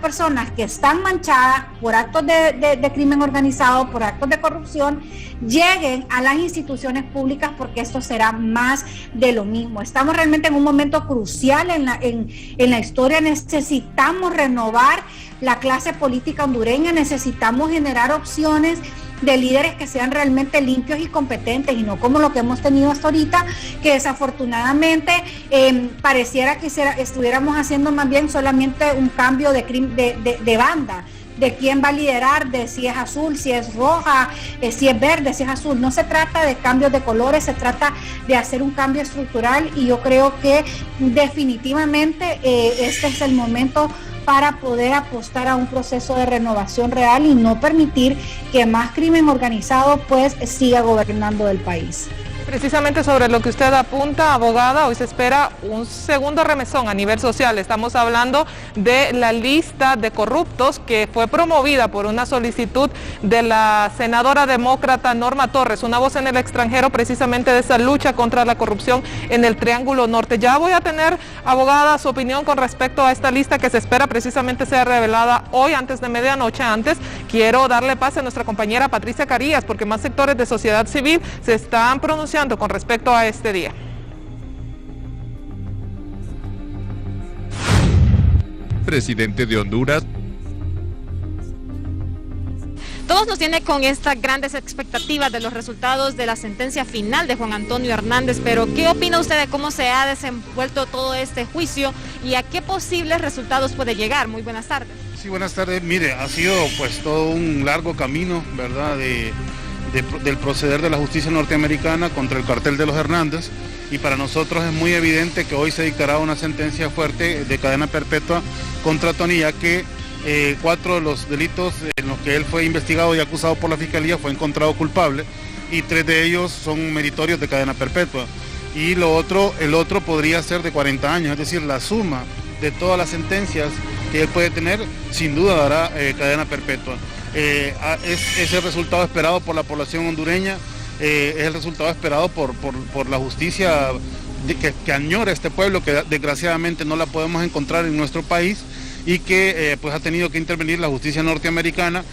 personas que están manchadas por actos de crimen organizado, por actos de corrupción, lleguen a las instituciones públicas, porque esto será más de lo mismo. Estamos realmente en un momento crucial en la historia. Necesitamos renovar la clase política hondureña, necesitamos generar opciones de líderes que sean realmente limpios y competentes, y no como lo que hemos tenido hasta ahorita, que desafortunadamente pareciera que estuviéramos haciendo más bien solamente un cambio de banda, de quién va a liderar, de si es azul, si es roja, si es verde, si es azul. No se trata de cambios de colores, se trata de hacer un cambio estructural, y yo creo que definitivamente este es el momento para poder apostar a un proceso de renovación real y no permitir que más crimen organizado pues siga gobernando el país. Precisamente sobre lo que usted apunta, abogada, hoy se espera un segundo remesón a nivel social. Estamos hablando de la lista de corruptos que fue promovida por una solicitud de la senadora demócrata Norma Torres, una voz en el extranjero precisamente de esa lucha contra la corrupción en el Triángulo Norte. Ya voy a tener, abogada, su opinión con respecto a esta lista que se espera precisamente sea revelada hoy antes de medianoche. Antes quiero darle pase a nuestra compañera Patricia Carías, porque más sectores de sociedad civil se están pronunciando con respecto a este día. Presidente de Honduras. Todos nos tienen con estas grandes expectativas de los resultados de la sentencia final de Juan Antonio Hernández, pero ¿qué opina usted de cómo se ha desenvuelto todo este juicio y a qué posibles resultados puede llegar? Muy buenas tardes. Sí, buenas tardes. Mire, ha sido pues todo un largo camino, ¿verdad?, del proceder de la justicia norteamericana contra el cartel de los Hernández, y para nosotros es muy evidente que hoy se dictará una sentencia fuerte de cadena perpetua contra Tony, ya que 4 de los delitos en los que él fue investigado y acusado por la Fiscalía fue encontrado culpable, y 3 de ellos son meritorios de cadena perpetua, y el otro podría ser de 40 años, es decir, la suma de todas las sentencias que él puede tener sin duda dará cadena perpetua. Es el resultado esperado por la población hondureña, es el resultado esperado por la justicia que añora este pueblo, que desgraciadamente no la podemos encontrar en nuestro país, y que pues ha tenido que intervenir la justicia norteamericana,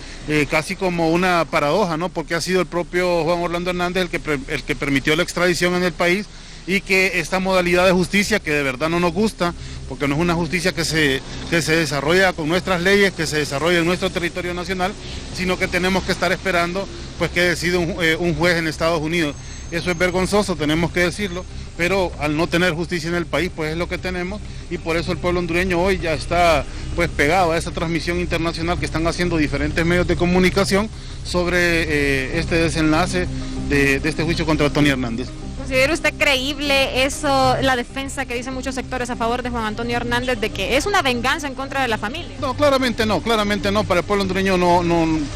casi como una paradoja, ¿no? Porque ha sido el propio Juan Orlando Hernández el que permitió la extradición en el país, y que esta modalidad de justicia, que de verdad no nos gusta, porque no es una justicia que se desarrolla con nuestras leyes, que se desarrolla en nuestro territorio nacional, sino que tenemos que estar esperando pues que decida un juez en Estados Unidos. Eso es vergonzoso, tenemos que decirlo, pero al no tener justicia en el país, pues es lo que tenemos, y por eso el pueblo hondureño hoy ya está pues pegado a esa transmisión internacional que están haciendo diferentes medios de comunicación sobre este desenlace de este juicio contra Tony Hernández. ¿Considera usted creíble eso, la defensa que dicen muchos sectores a favor de Juan Antonio Hernández, de que es una venganza en contra de la familia? No, claramente no, para el pueblo hondureño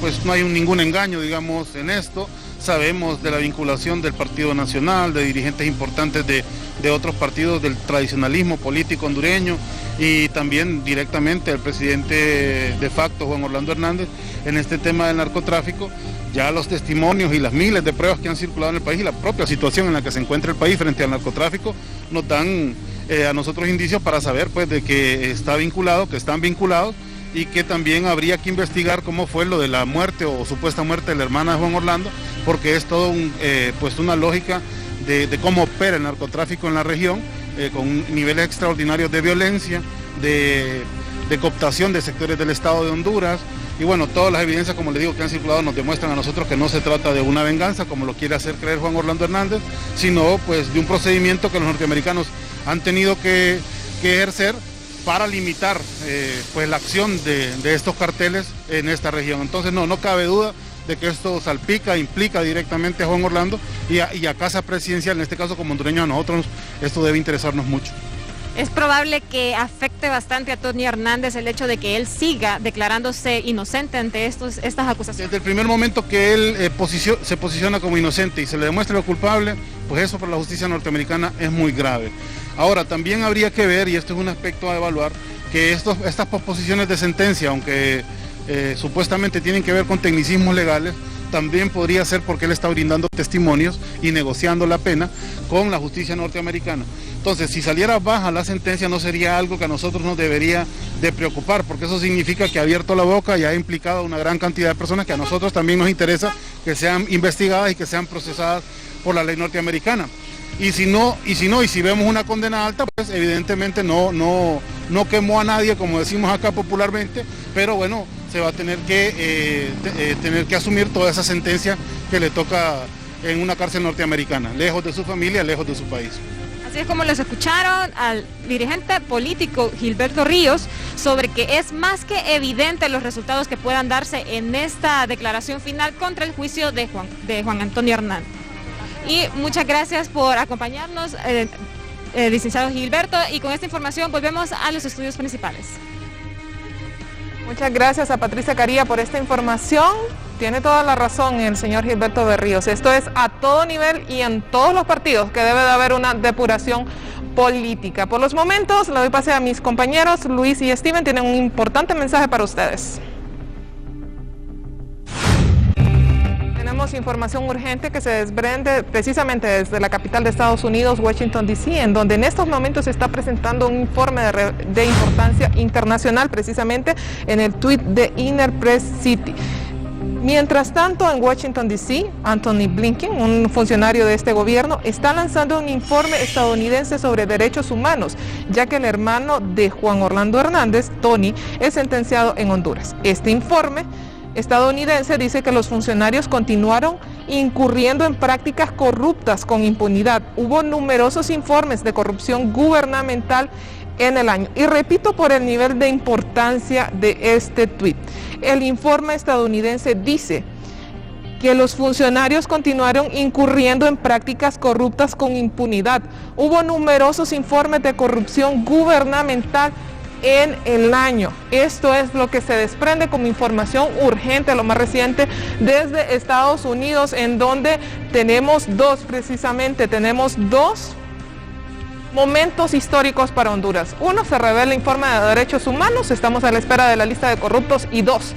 pues no hay ningún engaño, digamos, en esto. Sabemos de la vinculación del Partido Nacional, de dirigentes importantes de otros partidos del tradicionalismo político hondureño, y también directamente el presidente de facto, Juan Orlando Hernández, en este tema del narcotráfico. Ya los testimonios y las miles de pruebas que han circulado en el país y la propia situación en la que se encuentra el país frente al narcotráfico nos dan a nosotros indicios para saber pues de que está vinculado, que están vinculados, y que también habría que investigar cómo fue lo de la muerte o supuesta muerte de la hermana de Juan Orlando, porque es todo pues una lógica de cómo opera el narcotráfico en la región, con niveles extraordinarios de violencia, de cooptación de sectores del Estado de Honduras. Y bueno, todas las evidencias, como le digo, que han circulado nos demuestran a nosotros que no se trata de una venganza, como lo quiere hacer creer Juan Orlando Hernández, sino pues de un procedimiento que los norteamericanos han tenido que ejercer para limitar pues la acción de estos carteles en esta región. Entonces no cabe duda de que esto salpica, implica directamente a Juan Orlando y a Casa Presidencial, en este caso como hondureños a nosotros, esto debe interesarnos mucho. ¿Es probable que afecte bastante a Tony Hernández el hecho de que él siga declarándose inocente ante estas acusaciones? Desde el primer momento que él se posiciona como inocente y se le demuestra lo culpable, pues eso para la justicia norteamericana es muy grave. Ahora, también habría que ver, y esto es un aspecto a evaluar, que estas posposiciones de sentencia, aunque supuestamente tienen que ver con tecnicismos legales, también podría ser porque él está brindando testimonios y negociando la pena con la justicia norteamericana. Entonces, si saliera baja la sentencia, no sería algo que a nosotros nos debería de preocupar, porque eso significa que ha abierto la boca y ha implicado a una gran cantidad de personas que a nosotros también nos interesa que sean investigadas y que sean procesadas por la ley norteamericana. Y si vemos una condena alta, pues evidentemente no quemó a nadie, como decimos acá popularmente, pero bueno, se va a tener que asumir toda esa sentencia que le toca en una cárcel norteamericana, lejos de su familia, lejos de su país. Así es como les escucharon al dirigente político Gilberto Ríos sobre que es más que evidente los resultados que puedan darse en esta declaración final contra el juicio de Juan Antonio Hernández. Y muchas gracias por acompañarnos, licenciado Gilberto, y con esta información volvemos a los estudios principales. Muchas gracias a Patricia Caría por esta información. Tiene toda la razón el señor Gilberto Berríos. Esto es a todo nivel y en todos los partidos que debe de haber una depuración política. Por los momentos, le doy pase a mis compañeros. Luis y Steven tienen un importante mensaje para ustedes. Tenemos información urgente que se desprende precisamente desde la capital de Estados Unidos, Washington, D.C., en donde en estos momentos se está presentando un informe de importancia internacional, precisamente en el tuit de Inner Press City. Mientras tanto, en Washington, D.C., Anthony Blinken, un funcionario de este gobierno, está lanzando un informe estadounidense sobre derechos humanos, ya que el hermano de Juan Orlando Hernández, Tony, es sentenciado en Honduras. Este informe estadounidense dice que los funcionarios continuaron incurriendo en prácticas corruptas con impunidad. Hubo numerosos informes de corrupción gubernamental en el año. Y repito por el nivel de importancia de este tuit. El informe estadounidense dice que los funcionarios continuaron incurriendo en prácticas corruptas con impunidad. Hubo numerosos informes de corrupción gubernamental en el año. Esto es lo que se desprende como información urgente, lo más reciente desde Estados Unidos, en donde tenemos dos momentos históricos para Honduras. Uno, se revela el informe de derechos humanos, estamos a la espera de la lista de corruptos, y dos,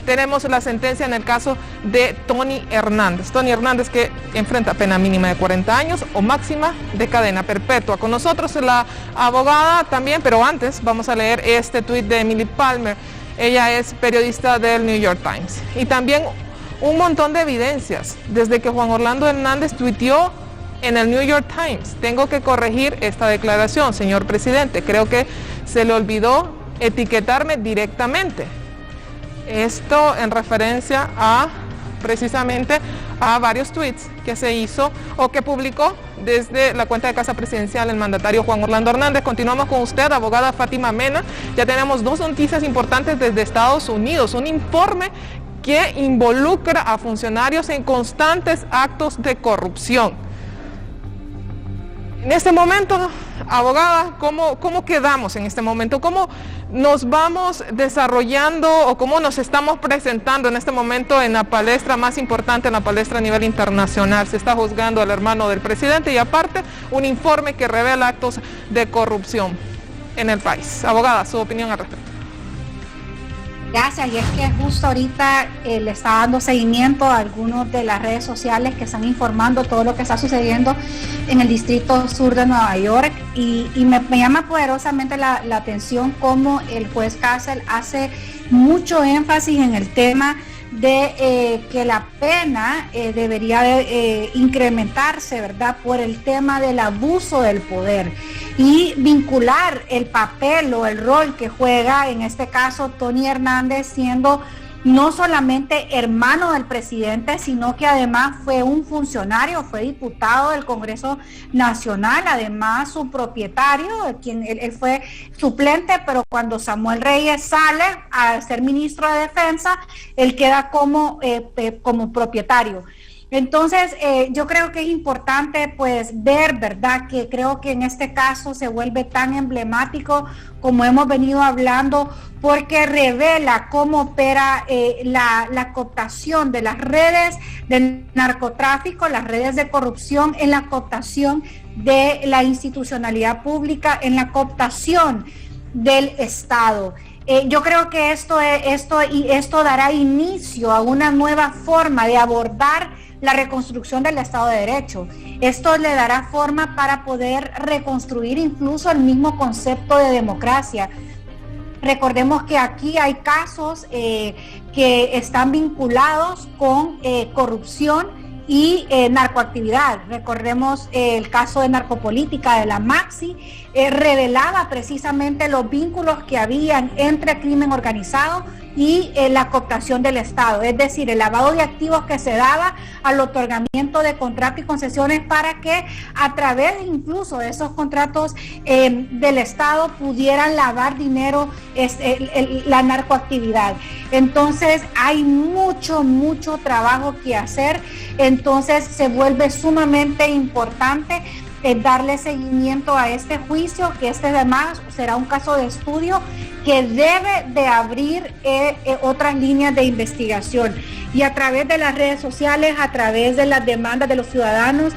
tenemos la sentencia en el caso de Tony Hernández. Tony Hernández, que enfrenta pena mínima de 40 años o máxima de cadena perpetua. Con nosotros la abogada también, pero antes vamos a leer este tuit de Emily Palmer. Ella es periodista del New York Times. Y también un montón de evidencias. Desde que Juan Orlando Hernández tuiteó en el New York Times: tengo que corregir esta declaración, señor presidente. Creo que se le olvidó etiquetarme directamente. Esto en referencia a precisamente a varios tweets que se hizo o que publicó desde la cuenta de Casa Presidencial el mandatario Juan Orlando Hernández. Continuamos con usted, abogada Fátima Mena. Ya tenemos dos noticias importantes desde Estados Unidos. Un informe que involucra a funcionarios en constantes actos de corrupción. En este momento, abogada, ¿cómo quedamos en este momento? ¿Cómo nos vamos desarrollando o cómo nos estamos presentando en este momento en la palestra más importante, en la palestra a nivel internacional? Se está juzgando al hermano del presidente y aparte un informe que revela actos de corrupción en el país. Abogada, su opinión al respecto. Gracias, y es que justo ahorita le está dando seguimiento a algunos de las redes sociales que están informando todo lo que está sucediendo en el Distrito Sur de Nueva York y me llama poderosamente la atención cómo el juez Castle hace mucho énfasis en el tema de que la pena debería de incrementarse, ¿verdad?, por el tema del abuso del poder y vincular el papel o el rol que juega, en este caso, Tony Hernández, siendo no solamente hermano del presidente, sino que además fue un funcionario, fue diputado del Congreso Nacional, además su propietario, él fue suplente, pero cuando Samuel Reyes sale a ser ministro de Defensa, él queda como propietario. Entonces, yo creo que es importante pues ver, ¿verdad?, que creo que en este caso se vuelve tan emblemático como hemos venido hablando, porque revela cómo opera la cooptación de las redes del narcotráfico, las redes de corrupción, en la cooptación de la institucionalidad pública, en la cooptación del Estado. Yo creo que esto dará inicio a una nueva forma de abordar la reconstrucción del Estado de Derecho. Esto le dará forma para poder reconstruir incluso el mismo concepto de democracia. Recordemos que aquí hay casos que están vinculados con corrupción y narcoactividad. Recordemos el caso de narcopolítica de la Maxi, revelaba precisamente los vínculos que habían entre crimen organizado y la cooptación del Estado, es decir, el lavado de activos que se daba al otorgamiento de contratos y concesiones para que a través incluso de esos contratos del Estado pudieran lavar dinero, la narcoactividad. Entonces hay mucho trabajo que hacer, entonces se vuelve sumamente importante darle seguimiento a este juicio, que además será un caso de estudio que debe de abrir otras líneas de investigación. Y a través de las redes sociales, a través de las demandas de los ciudadanos,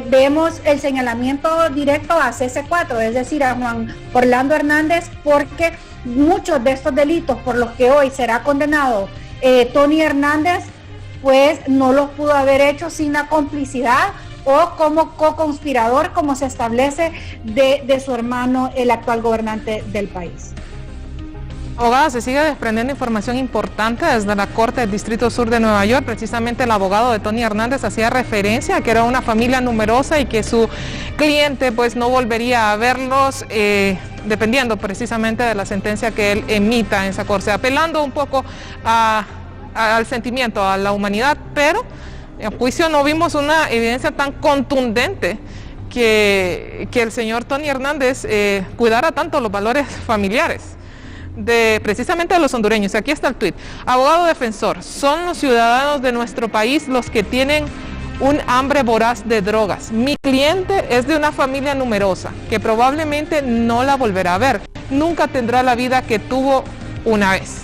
vemos el señalamiento directo a CC4, es decir, a Juan Orlando Hernández, porque muchos de estos delitos por los que hoy será condenado Tony Hernández, pues no los pudo haber hecho sin la complicidad o como co-conspirador, como se establece de su hermano, el actual gobernante del país. Abogada, se sigue desprendiendo información importante desde la Corte del Distrito Sur de Nueva York. Precisamente el abogado de Tony Hernández hacía referencia a que era una familia numerosa y que su cliente pues no volvería a verlos dependiendo precisamente de la sentencia que él emita en esa corte, apelando un poco al sentimiento, a la humanidad, pero en juicio no vimos una evidencia tan contundente que el señor Tony Hernández cuidara tanto los valores familiares precisamente de los hondureños. Aquí está el tuit. Abogado defensor, son los ciudadanos de nuestro país los que tienen un hambre voraz de drogas. Mi cliente es de una familia numerosa que probablemente no la volverá a ver. Nunca tendrá la vida que tuvo una vez.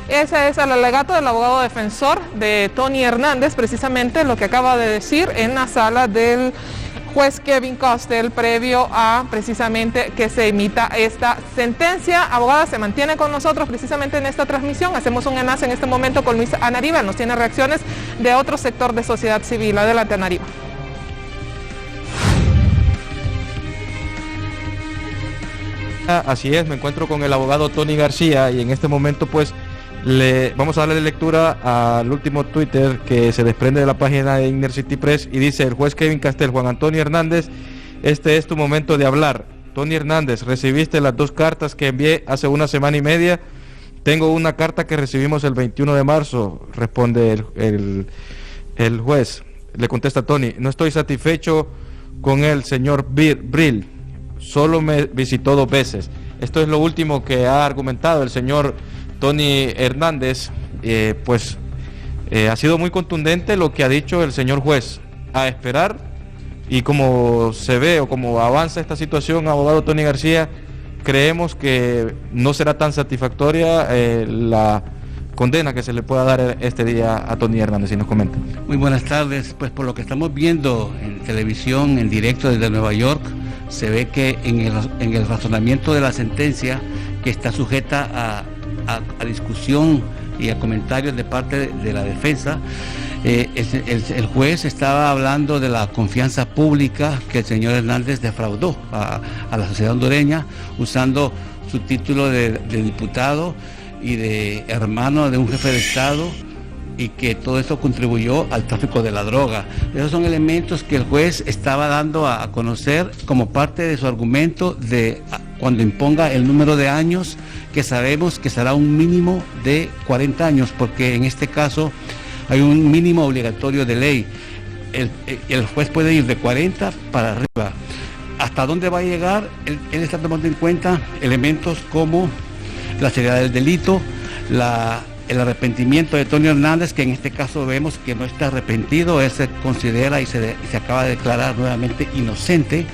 Ese es el alegato del abogado defensor de Tony Hernández, precisamente lo que acaba de decir en la sala del juez Kevin Costel previo a precisamente que se emita esta sentencia. Abogada, se mantiene con nosotros precisamente en esta transmisión. Hacemos un enlace en este momento con Luis Anariba. Nos tiene reacciones de otro sector de sociedad civil. Adelante, Anariba. Así es, me encuentro con el abogado Tony García y en este momento pues vamos a darle lectura al último Twitter que se desprende de la página de Inner City Press y dice: el juez Kevin Costel, Juan Antonio Hernández, este es tu momento de hablar. Tony Hernández, recibiste las 2 cartas que envié hace una semana y media. Tengo una carta que recibimos el 21 de marzo, responde el juez. Le contesta Tony: no estoy satisfecho con el señor Brill, solo me visitó 2 veces. Esto es lo último que ha argumentado el señor Tony Hernández. Ha sido muy contundente lo que ha dicho el señor juez. A esperar, y como se ve o como avanza esta situación, abogado Tony García, creemos que no será tan satisfactoria la condena que se le pueda dar este día a Tony Hernández. Si nos comenta. Muy buenas tardes. Pues por lo que estamos viendo en televisión, en directo desde Nueva York, se ve que en el razonamiento de la sentencia, que está sujeta a discusión y a comentarios de parte de la defensa, el juez estaba hablando de la confianza pública que el señor Hernández defraudó a la sociedad hondureña, usando su título de diputado y de hermano de un jefe de Estado, y que todo eso contribuyó al tráfico de la droga. Esos son elementos que el juez estaba dando a conocer como parte de su argumento de cuando imponga el número de años, que sabemos que será un mínimo de 40 años, porque en este caso hay un mínimo obligatorio de ley. El juez puede ir de 40 para arriba. ¿Hasta dónde va a llegar? Él está tomando en cuenta elementos como la seriedad del delito, el arrepentimiento de Tony Hernández, que en este caso vemos que no está arrepentido. Él se considera y se acaba de declarar nuevamente inocente.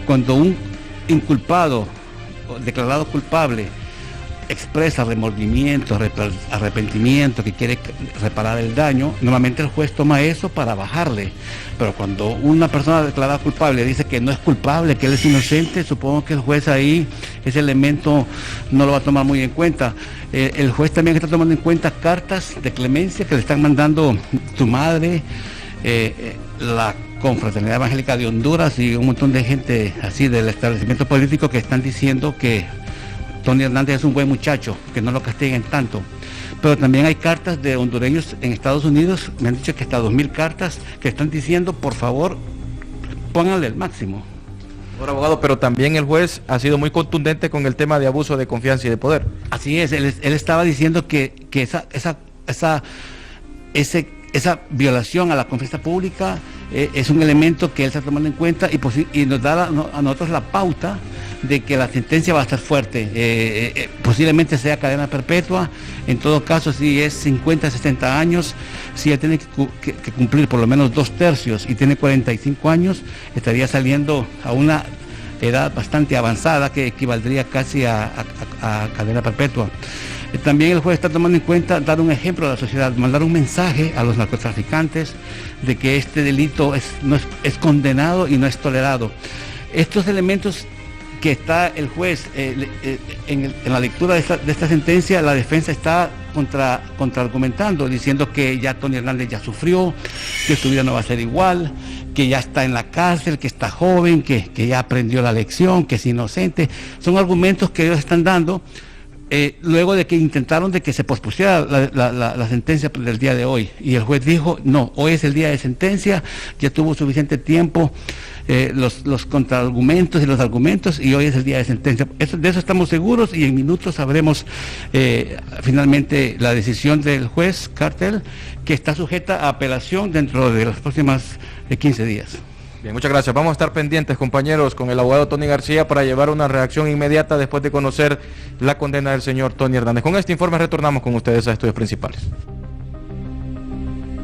Cuando un inculpado o declarado culpable expresa remordimiento, arrepentimiento, que quiere reparar el daño, normalmente el juez toma eso para bajarle. Pero cuando una persona declarada culpable dice que no es culpable, que él es inocente, supongo que el juez ahí ese elemento no lo va a tomar muy en cuenta. El juez también está tomando en cuenta cartas de clemencia que le están mandando su madre, la Confraternidad Evangélica de Honduras y un montón de gente así del establecimiento político que están diciendo que Tony Hernández es un buen muchacho, que no lo castiguen tanto. Pero también hay cartas de hondureños en Estados Unidos, me han dicho que hasta 2,000 cartas, que están diciendo, por favor, pónganle el máximo. Ahora, abogado, pero también el juez ha sido muy contundente con el tema de abuso de confianza y de poder. Así es, él estaba diciendo que esa violación a la confianza pública es un elemento que él está tomando en cuenta y nos da a nosotros la pauta de que la sentencia va a estar fuerte. Posiblemente sea cadena perpetua. En todo caso, si es 50, 60 años, si él tiene que cumplir por lo menos 2/3 y tiene 45 años, estaría saliendo a una edad bastante avanzada que equivaldría casi a cadena perpetua. También el juez está tomando en cuenta dar un ejemplo a la sociedad, mandar un mensaje a los narcotraficantes de que este delito es condenado y no es tolerado. Estos elementos que está el juez en la lectura de esta sentencia, la defensa está contraargumentando, diciendo que ya Tony Hernández ya sufrió, que su vida no va a ser igual, que ya está en la cárcel, que está joven, que ya aprendió la lección, que es inocente. Son argumentos que ellos están dando luego de que intentaron de que se pospusiera la sentencia del día de hoy. Y el juez dijo, no, hoy es el día de sentencia, ya tuvo suficiente tiempo los contraargumentos y los argumentos, y hoy es el día de sentencia. De eso estamos seguros, y en minutos sabremos finalmente la decisión del juez Cartel, que está sujeta a apelación dentro de las próximas 15 días. Bien, muchas gracias. Vamos a estar pendientes, compañeros, con el abogado Tony García para llevar una reacción inmediata después de conocer la condena del señor Tony Hernández. Con este informe retornamos con ustedes a Estudios Principales.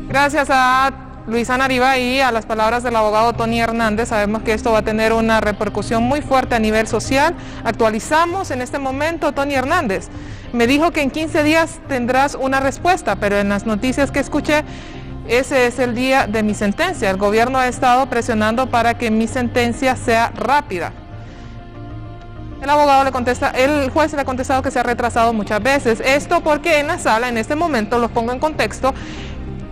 Gracias a Luis Anariba y a las palabras del abogado Tony Hernández. Sabemos que esto va a tener una repercusión muy fuerte a nivel social. Actualizamos en este momento, Tony Hernández me dijo que en 15 días tendrás una respuesta, pero en las noticias que escuché ese es el día de mi sentencia. El gobierno ha estado presionando para que mi sentencia sea rápida. El abogado le contesta, el juez le ha contestado que se ha retrasado muchas veces. Esto porque en la sala, en este momento, los pongo en contexto,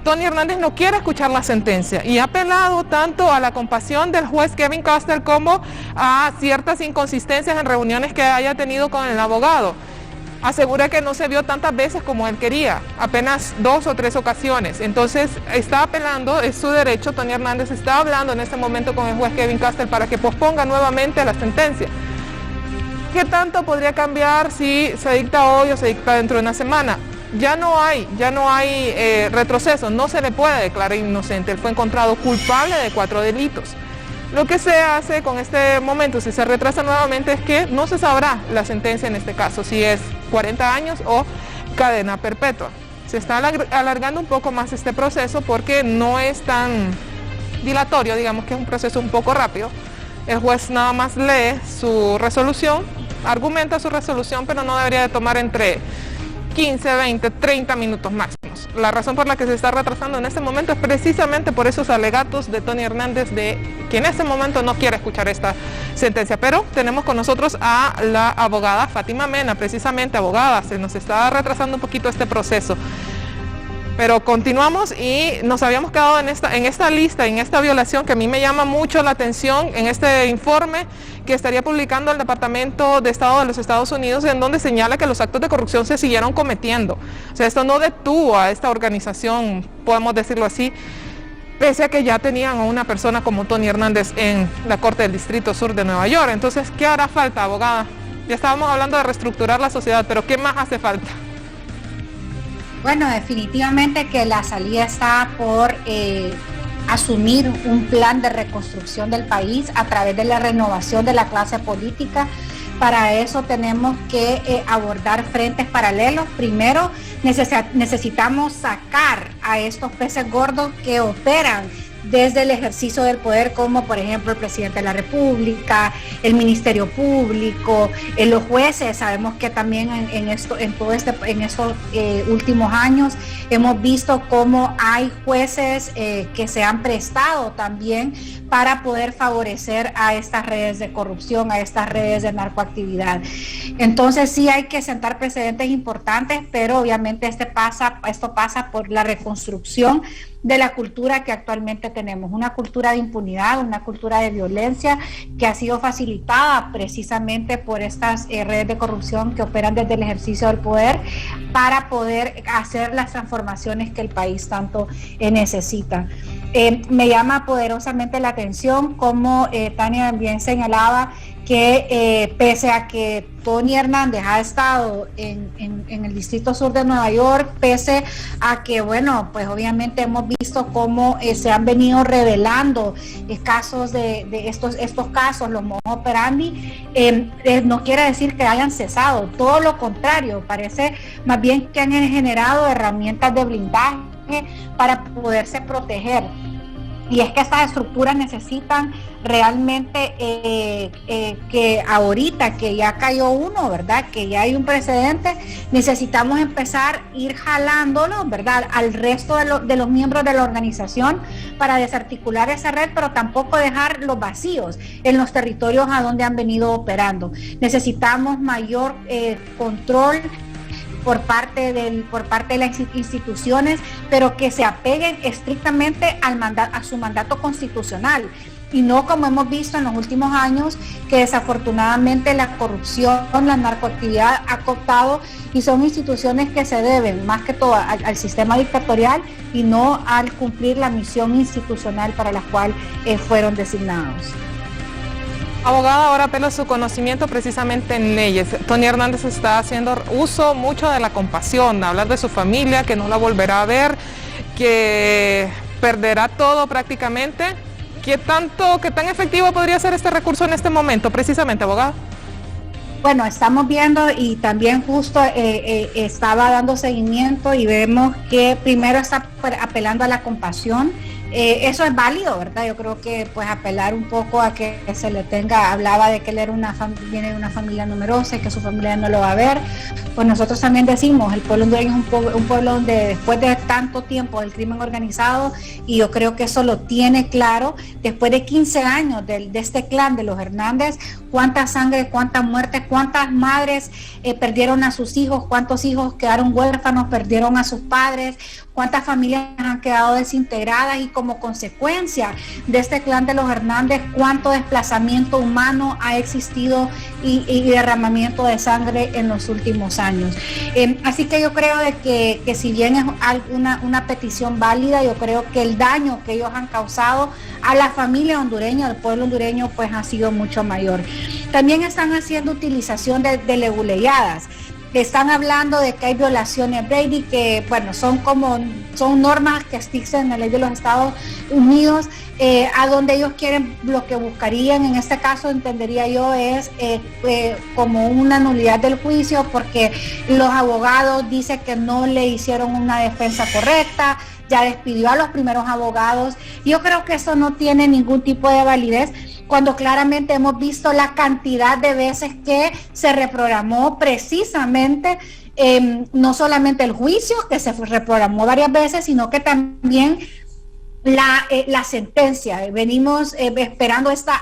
Tony Hernández no quiere escuchar la sentencia y ha apelado tanto a la compasión del juez Kevin Castell como a ciertas inconsistencias en reuniones que haya tenido con el abogado. Asegura que no se vio tantas veces como él quería, apenas 2 o 3 ocasiones. Entonces está apelando, es su derecho. Tony Hernández está hablando en este momento con el juez Kevin Castell para que posponga nuevamente la sentencia. ¿Qué tanto podría cambiar si se dicta hoy o se dicta dentro de una semana? Ya no hay retroceso, no se le puede declarar inocente. Él fue encontrado culpable de 4 delitos. Lo que se hace con este momento, si se retrasa nuevamente, es que no se sabrá la sentencia en este caso, si es 40 años o cadena perpetua. Se está alargando un poco más este proceso porque no es tan dilatorio, digamos que es un proceso un poco rápido. El juez nada más lee su resolución, argumenta su resolución, pero no debería de tomar entre 15, 20, 30 minutos máximos. La razón por la que se está retrasando en este momento es precisamente por esos alegatos de Tony Hernández de que en este momento no quiere escuchar esta sentencia. Pero tenemos con nosotros a la abogada Fátima Mena, precisamente abogada, se nos está retrasando un poquito este proceso. Pero continuamos y nos habíamos quedado en esta lista, en esta violación que a mí me llama mucho la atención, en este informe que estaría publicando el Departamento de Estado de los Estados Unidos, en donde señala que los actos de corrupción se siguieron cometiendo. O sea, esto no detuvo a esta organización, podemos decirlo así, pese a que ya tenían a una persona como Tony Hernández en la Corte del Distrito Sur de Nueva York. Entonces, ¿qué hará falta, abogada? Ya estábamos hablando de reestructurar la sociedad, pero ¿qué más hace falta? Bueno, definitivamente que la salida está por asumir un plan de reconstrucción del país a través de la renovación de la clase política. Para eso tenemos que abordar frentes paralelos. Primero, necesitamos sacar a estos peces gordos que operan desde el ejercicio del poder, como por ejemplo el presidente de la República, el Ministerio Público, los jueces. Sabemos que también en estos últimos años hemos visto cómo hay jueces que se han prestado también para poder favorecer a estas redes de corrupción, a estas redes de narcoactividad. Entonces sí hay que sentar precedentes importantes, pero obviamente esto pasa por la reconstrucción de la cultura que actualmente tenemos, una cultura de impunidad, una cultura de violencia que ha sido facilitada precisamente por estas redes de corrupción que operan desde el ejercicio del poder para poder hacer las transformaciones que el país tanto necesita. Me llama poderosamente la atención como Tania también señalaba que pese a que Tony Hernández ha estado en el Distrito Sur de Nueva York, pese a que, bueno, pues obviamente hemos visto cómo se han venido revelando casos de estos casos, los modus operandi, no quiere decir que hayan cesado, todo lo contrario, parece más bien que han generado herramientas de blindaje para poderse proteger. Y es que estas estructuras necesitan realmente que ahorita que ya cayó uno, ¿verdad? Que ya hay un precedente, necesitamos empezar a ir jalándolo, ¿verdad? Al resto de los miembros de la organización para desarticular esa red, pero tampoco dejar los vacíos en los territorios a donde han venido operando. Necesitamos mayor control por parte de las instituciones, pero que se apeguen estrictamente a su mandato constitucional y no como hemos visto en los últimos años, que desafortunadamente la corrupción, la narcoactividad ha cooptado, y son instituciones que se deben más que todo al sistema dictatorial y no al cumplir la misión institucional para la cual fueron designados. Abogada, ahora apelo a su conocimiento precisamente en leyes. Tony Hernández está haciendo uso mucho de la compasión, hablar de su familia, que no la volverá a ver, que perderá todo prácticamente. ¿Qué tan efectivo podría ser este recurso en este momento, precisamente, abogada? Bueno, estamos viendo y también justo estaba dando seguimiento y vemos que primero está apelando a la compasión. Eso es válido, ¿verdad? Yo creo que pues apelar un poco a que se le tenga, hablaba de que él era viene de una familia numerosa y que su familia no lo va a ver. Pues nosotros también decimos, el pueblo hondureño es un pueblo donde después de tanto tiempo del crimen organizado, y yo creo que eso lo tiene claro, después de 15 años de este clan de los Hernández, cuánta sangre, cuánta muerte, cuántas madres perdieron a sus hijos, cuántos hijos quedaron huérfanos, perdieron a sus padres, cuántas familias han quedado desintegradas, y como consecuencia de este clan de los Hernández, cuánto desplazamiento humano ha existido y derramamiento de sangre en los últimos años. Así que yo creo de que si bien es una petición válida, yo creo que el daño que ellos han causado a la familia hondureña, al pueblo hondureño, pues ha sido mucho mayor. También están haciendo utilización de leguleyadas. Están hablando de que hay violaciones Brady, que bueno, son normas que existen en la ley de los Estados Unidos, a donde ellos quieren, lo que buscarían en este caso, entendería yo, es como una nulidad del juicio, porque los abogados dicen que no le hicieron una defensa correcta, ya despidió a los primeros abogados. Yo creo que eso no tiene ningún tipo de validez, cuando claramente hemos visto la cantidad de veces que se reprogramó precisamente, no solamente el juicio, que se reprogramó varias veces, sino que también la sentencia. Venimos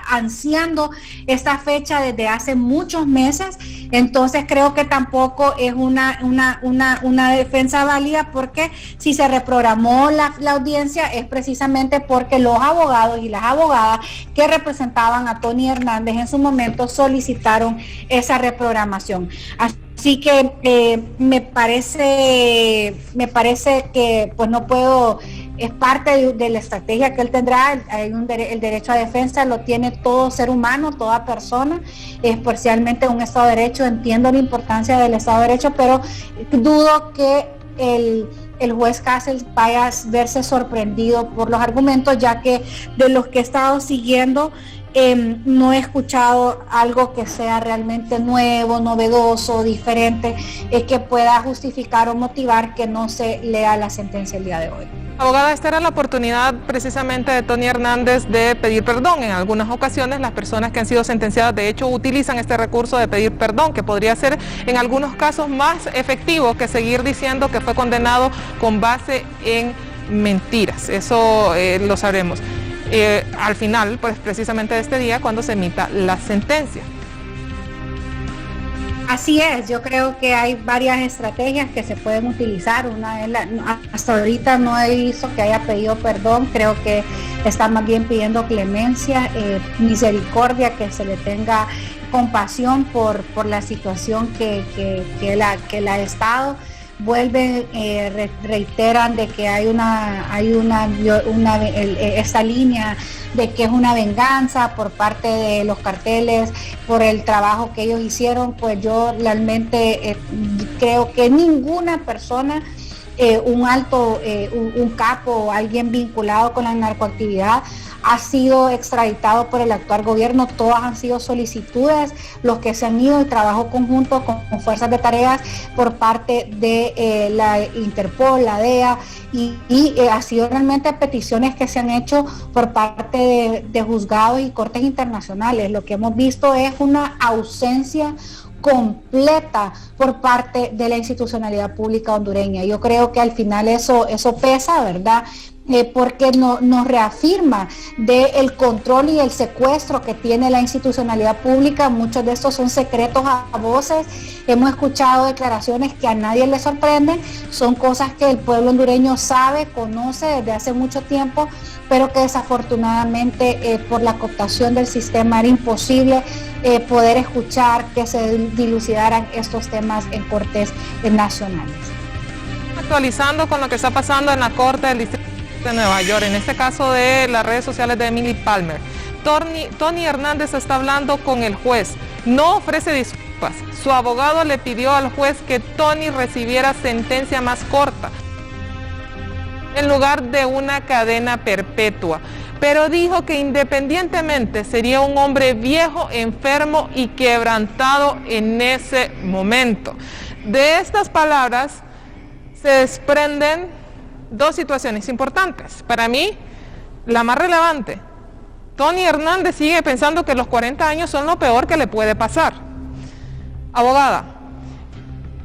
ansiando esta fecha desde hace muchos meses. Entonces creo que tampoco es una defensa válida, porque si se reprogramó la audiencia es precisamente porque los abogados y las abogadas que representaban a Tony Hernández en su momento solicitaron esa reprogramación. Así que me parece que pues no puedo, es parte de la estrategia que él tendrá. El derecho a defensa lo tiene todo ser humano, toda persona, especialmente un Estado de Derecho. Entiendo la importancia del Estado de Derecho, pero dudo que el juez Castle vaya a verse sorprendido por los argumentos, ya que de los que he estado siguiendo, no he escuchado algo que sea realmente nuevo, novedoso, diferente, que pueda justificar o motivar que no se lea la sentencia el día de hoy. Abogada, esta era la oportunidad precisamente de Tony Hernández de pedir perdón. En algunas ocasiones las personas que han sido sentenciadas de hecho utilizan este recurso de pedir perdón, que podría ser en algunos casos más efectivo que seguir diciendo que fue condenado con base en mentiras. Eso lo sabremos al final, pues precisamente de este día, cuando se emita la sentencia. Así es, yo creo que hay varias estrategias que se pueden utilizar. Hasta ahorita no he visto que haya pedido perdón, creo que está más bien pidiendo clemencia, misericordia, que se le tenga compasión por la situación que él ha estado. Vuelven, reiteran de que hay esta línea de que es una venganza por parte de los carteles por el trabajo que ellos hicieron. Pues yo realmente creo que ninguna persona, un capo o alguien vinculado con la narcoactividad ha sido extraditado por el actual gobierno. Todas han sido solicitudes, los que se han ido en trabajo conjunto con fuerzas de tareas por parte de la Interpol, la DEA, y ha sido realmente peticiones que se han hecho por parte de juzgados y cortes internacionales. Lo que hemos visto es una ausencia completa por parte de la institucionalidad pública hondureña. Yo creo que al final eso pesa, ¿verdad? Porque nos reafirma del control y el secuestro que tiene la institucionalidad pública. Muchos de estos son secretos a voces. Hemos escuchado declaraciones que a nadie le sorprenden, son cosas que el pueblo hondureño sabe, conoce desde hace mucho tiempo, pero que desafortunadamente por la cooptación del sistema era imposible poder escuchar que se dilucidaran estos temas en cortes nacionales. Actualizando con lo que está pasando en la Corte del Distrito de Nueva York, en este caso de las redes sociales de Emily Palmer. Tony Hernández está hablando con el juez, no ofrece disculpas. Su abogado le pidió al juez que Tony recibiera sentencia más corta, en lugar de una cadena perpetua, pero dijo que independientemente sería un hombre viejo, enfermo y quebrantado en ese momento. De estas palabras se desprenden dos situaciones importantes. Para mí, la más relevante. Tony Hernández sigue pensando que los 40 años son lo peor que le puede pasar. Abogada,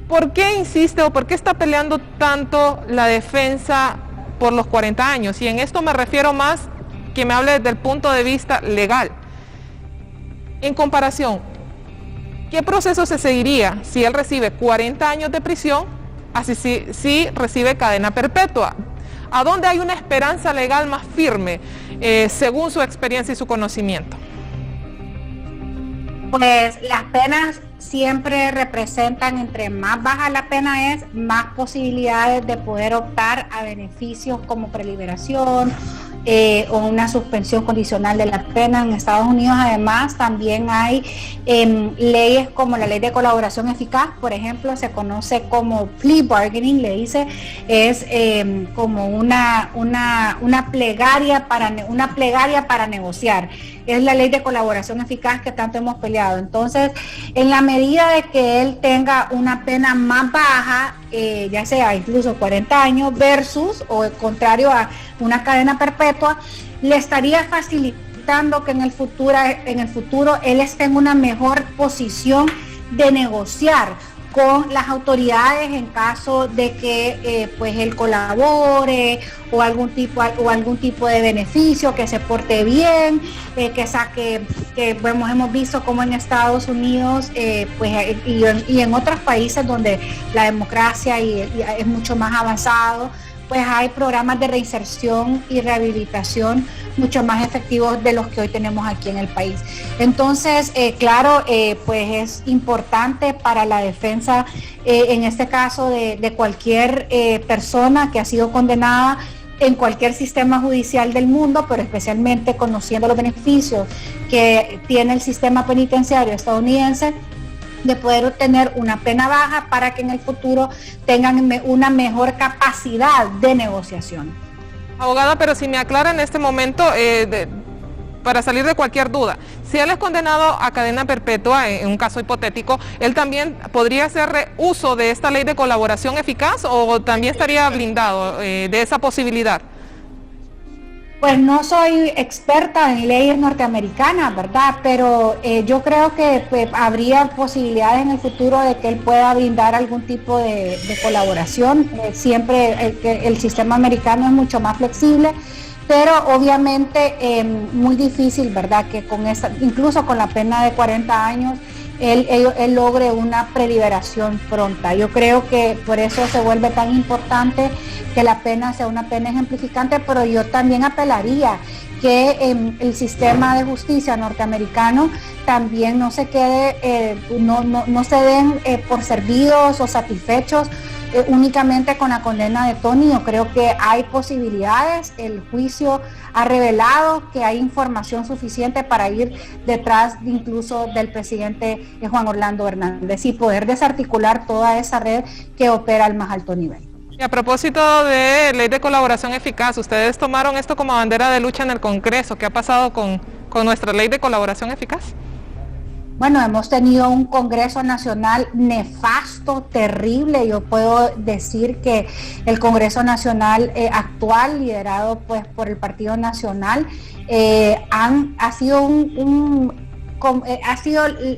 ¿por qué insiste o por qué está peleando tanto la defensa por los 40 años? Y en esto me refiero más que me hable desde el punto de vista legal. En comparación, ¿qué proceso se seguiría si él recibe 40 años de prisión, así si recibe cadena perpetua? ¿A dónde hay una esperanza legal más firme, según su experiencia y su conocimiento? Pues las penas siempre representan, entre más baja la pena es, más posibilidades de poder optar a beneficios como preliberación o una suspensión condicional de la pena. En Estados Unidos además también hay leyes como la ley de colaboración eficaz, por ejemplo, se conoce como plea bargaining, le dice, es como una plegaria para negociar. Es la ley de colaboración eficaz que tanto hemos peleado. Entonces, en la medida de que él tenga una pena más baja, ya sea incluso 40 años versus, o el contrario a una cadena perpetua, le estaría facilitando que en el futuro él esté en una mejor posición de negociar con las autoridades en caso de que pues él colabore o algún tipo de beneficio, que se porte bien, hemos visto como en Estados Unidos y en otros países donde la democracia es mucho más avanzado, pues hay programas de reinserción y rehabilitación mucho más efectivos de los que hoy tenemos aquí en el país. Entonces, pues es importante para la defensa, en este caso de cualquier persona que ha sido condenada en cualquier sistema judicial del mundo, pero especialmente conociendo los beneficios que tiene el sistema penitenciario estadounidense, de poder obtener una pena baja para que en el futuro tengan una mejor capacidad de negociación. Abogada, pero si me aclara en este momento, para salir de cualquier duda, si él es condenado a cadena perpetua, en un caso hipotético, ¿él también podría hacer uso de esta ley de colaboración eficaz o también estaría blindado de esa posibilidad? Pues no soy experta en leyes norteamericanas, ¿verdad? Pero yo creo que habría posibilidades en el futuro de que él pueda brindar algún tipo de colaboración. Siempre el sistema americano es mucho más flexible, pero obviamente muy difícil, ¿verdad? Que incluso con la pena de 40 años, él logre una preliberación pronta. Yo creo que por eso se vuelve tan importante que la pena sea una pena ejemplificante, pero yo también apelaría que el sistema de justicia norteamericano también no se quede, no se den por servidos o satisfechos únicamente con la condena de Tony. Yo creo que hay posibilidades, el juicio ha revelado que hay información suficiente para ir detrás incluso del presidente Juan Orlando Hernández y poder desarticular toda esa red que opera al más alto nivel. Y a propósito de ley de colaboración eficaz, ustedes tomaron esto como bandera de lucha en el Congreso. ¿Qué ha pasado con nuestra ley de colaboración eficaz? Bueno, hemos tenido un Congreso Nacional nefasto, terrible. Yo puedo decir que el Congreso Nacional actual, liderado pues por el Partido Nacional, ha sido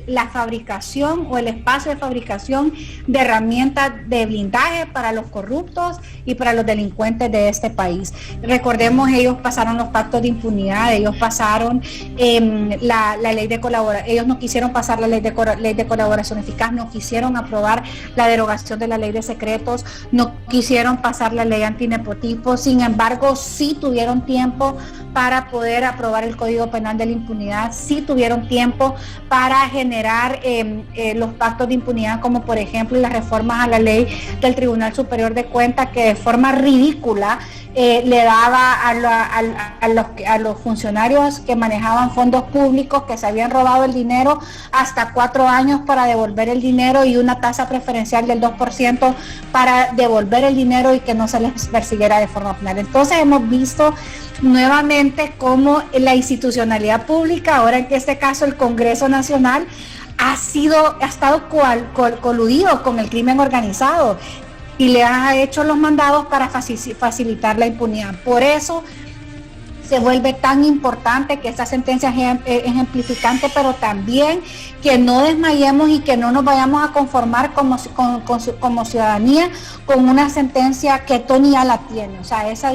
la fabricación o el espacio de fabricación de herramientas de blindaje para los corruptos y para los delincuentes de este país. Recordemos, ellos pasaron los pactos de impunidad, ellos pasaron la ley de colaboración, ellos no quisieron pasar la ley de colaboración eficaz, no quisieron aprobar la derogación de la ley de secretos, no quisieron pasar la ley antinepotismo. Sin embargo, sí tuvieron tiempo para poder aprobar el Código Penal de la Impunidad, sí tuvieron tiempo para generar los pactos de impunidad, como por ejemplo las reformas a la ley del Tribunal Superior de Cuentas, que de forma ridícula le daba a los funcionarios que manejaban fondos públicos, que se habían robado el dinero, hasta 4 años para devolver el dinero y una tasa preferencial del 2% para devolver el dinero y que no se les persiguiera de forma penal. Entonces hemos visto nuevamente cómo la institucionalidad pública, ahora en este caso el Congreso Nacional, ha estado coludido con el crimen organizado y le ha hecho los mandados para facilitar la impunidad. Por eso se vuelve tan importante, que esta sentencia es ejemplificante, pero también que no desmayemos y que no nos vayamos a conformar como ciudadanía con una sentencia que Tony ya la tiene. O sea, esa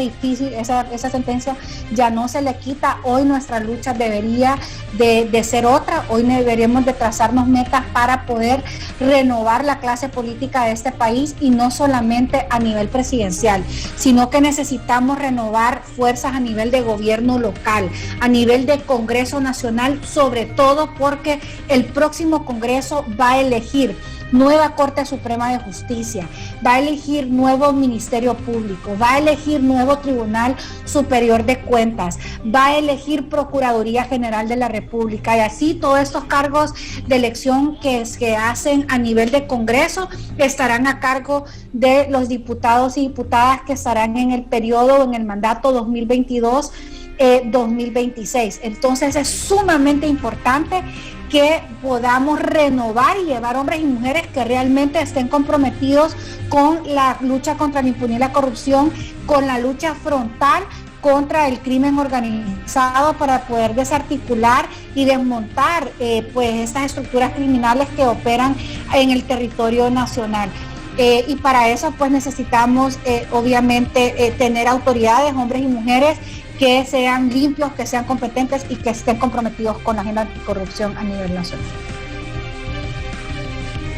sentencia ya no se le quita. Hoy nuestra lucha debería de ser otra. Hoy deberíamos de trazarnos metas para poder renovar la clase política de este país, y no solamente a nivel presidencial, sino que necesitamos renovar fuerzas a nivel de gobierno local, a nivel de Congreso Nacional, sobre todo porque el próximo Congreso va a elegir nueva Corte Suprema de Justicia, va a elegir nuevo Ministerio Público, va a elegir nuevo Tribunal Superior de Cuentas, va a elegir Procuraduría General de la República, y así todos estos cargos de elección que hacen a nivel de Congreso estarán a cargo de los diputados y diputadas que estarán en el periodo, en el mandato 2022-2026. Entonces es sumamente importante que podamos renovar y llevar hombres y mujeres que realmente estén comprometidos con la lucha contra la impunidad y la corrupción, con la lucha frontal contra el crimen organizado, para poder desarticular y desmontar pues estas estructuras criminales que operan en el territorio nacional. Y para eso pues necesitamos obviamente tener autoridades, hombres y mujeres que sean limpios, que sean competentes y que estén comprometidos con la agenda anticorrupción a nivel nacional.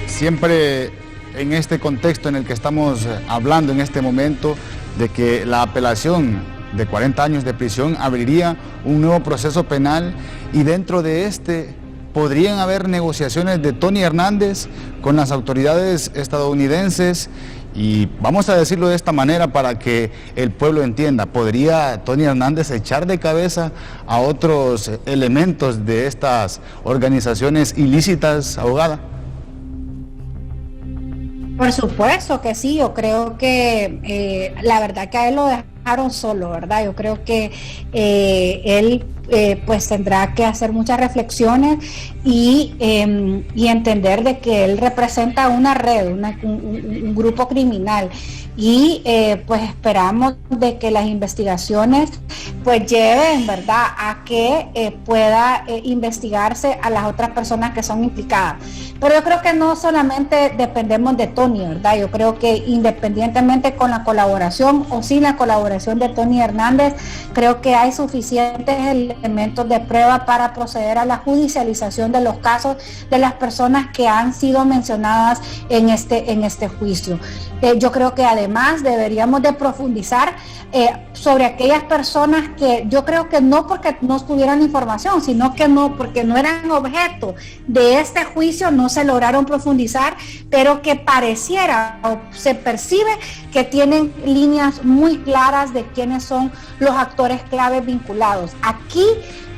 Siempre en este contexto en el que estamos hablando en este momento, de que la apelación de 40 años de prisión abriría un nuevo proceso penal, y dentro de este podrían haber negociaciones de Tony Hernández con las autoridades estadounidenses. Y vamos a decirlo de esta manera para que el pueblo entienda: ¿podría Tony Hernández echar de cabeza a otros elementos de estas organizaciones ilícitas, abogada? Por supuesto que sí. Yo creo que la verdad que a él lo dejaron solo, ¿verdad? Yo creo que él pues tendrá que hacer muchas reflexiones y entender de que él representa una red, un grupo criminal, y pues esperamos de que las investigaciones pues lleven, ¿verdad?, a que pueda investigarse a las otras personas que son implicadas. Pero yo creo que no solamente dependemos de Tony, ¿verdad? Yo creo que independientemente con la colaboración o sin la colaboración de Tony Hernández, creo que hay suficientes elementos de prueba para proceder a la judicialización de los casos de las personas que han sido mencionadas en este juicio. Yo creo que además deberíamos de profundizar sobre aquellas personas que yo creo que no porque no tuvieran información, sino que no porque no eran objeto de este juicio, no se lograron profundizar, pero que pareciera o se percibe que tienen líneas muy claras de quiénes son los actores claves vinculados. Aquí,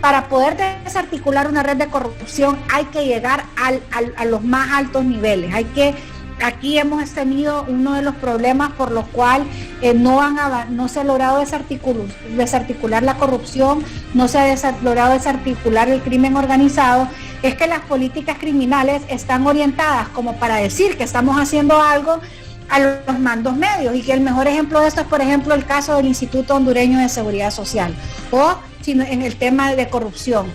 para poder desarticular una red de corrupción, hay que llegar a los más altos niveles. Aquí hemos tenido uno de los problemas por los cuales no se ha logrado desarticular la corrupción, no se ha logrado desarticular el crimen organizado, es que las políticas criminales están orientadas como para decir que estamos haciendo algo a los mandos medios, y que el mejor ejemplo de esto es, por ejemplo, el caso del Instituto Hondureño de Seguridad Social, o en el tema de corrupción.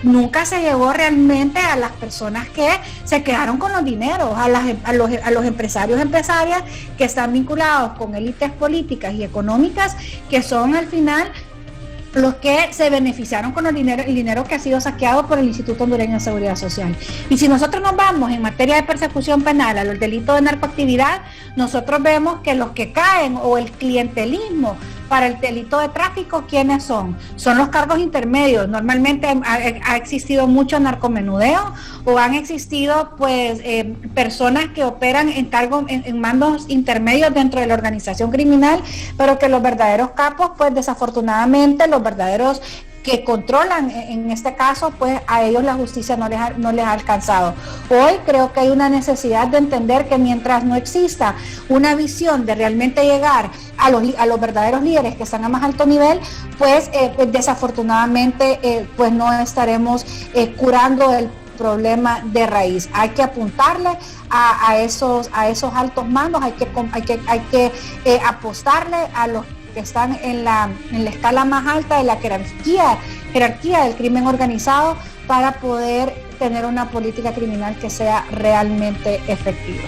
Nunca se llegó realmente a las personas que se quedaron con los dineros, a los empresarios, empresarias que están vinculados con élites políticas y económicas, que son al final los que se beneficiaron con el dinero que ha sido saqueado por el Instituto Hondureño de Seguridad Social. Y si nosotros nos vamos en materia de persecución penal a los delitos de narcoactividad, nosotros vemos que los que caen, o el clientelismo para el delito de tráfico, ¿quiénes son? Son los cargos intermedios. Normalmente ha existido mucho narcomenudeo, o han existido pues personas que operan en mandos intermedios dentro de la organización criminal, pero que los verdaderos capos, pues desafortunadamente los verdaderos que controlan, en este caso, pues a ellos la justicia no les ha alcanzado. Hoy creo que hay una necesidad de entender que mientras no exista una visión de realmente llegar a los verdaderos líderes que están a más alto nivel, pues desafortunadamente pues no estaremos curando el problema de raíz. Hay que apuntarle a esos altos mandos, hay que apostarle a los que están en la escala más alta de la jerarquía del crimen organizado para poder tener una política criminal que sea realmente efectiva.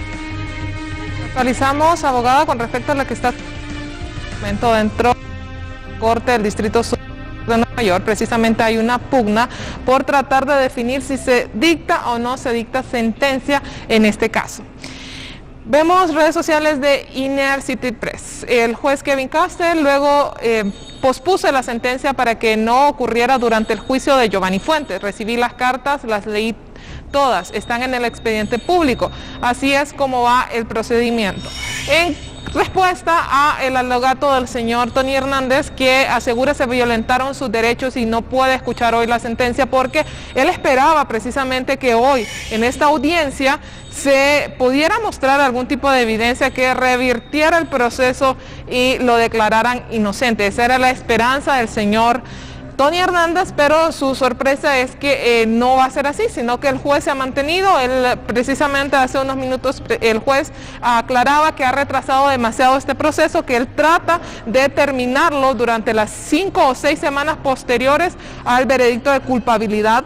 Actualizamos, abogada, con respecto a lo que está dentro de la Corte del Distrito Sur de Nueva York. Precisamente hay una pugna por tratar de definir si se dicta o no se dicta sentencia en este caso. Vemos redes sociales de Inner City Press. El juez Kevin Castle luego pospuso la sentencia para que no ocurriera durante el juicio de Giovanni Fuentes. Recibí las cartas, las leí todas, están en el expediente público. Así es como va el procedimiento. En respuesta al alegato del señor Tony Hernández, que asegura se violentaron sus derechos y no puede escuchar hoy la sentencia porque él esperaba precisamente que hoy en esta audiencia se pudiera mostrar algún tipo de evidencia que revirtiera el proceso y lo declararan inocente. Esa era la esperanza del señor Tony Hernández, pero su sorpresa es que no va a ser así, sino que el juez se ha mantenido. Él, precisamente hace unos minutos, el juez aclaraba que ha retrasado demasiado este proceso, que él trata de terminarlo durante las 5 o 6 semanas posteriores al veredicto de culpabilidad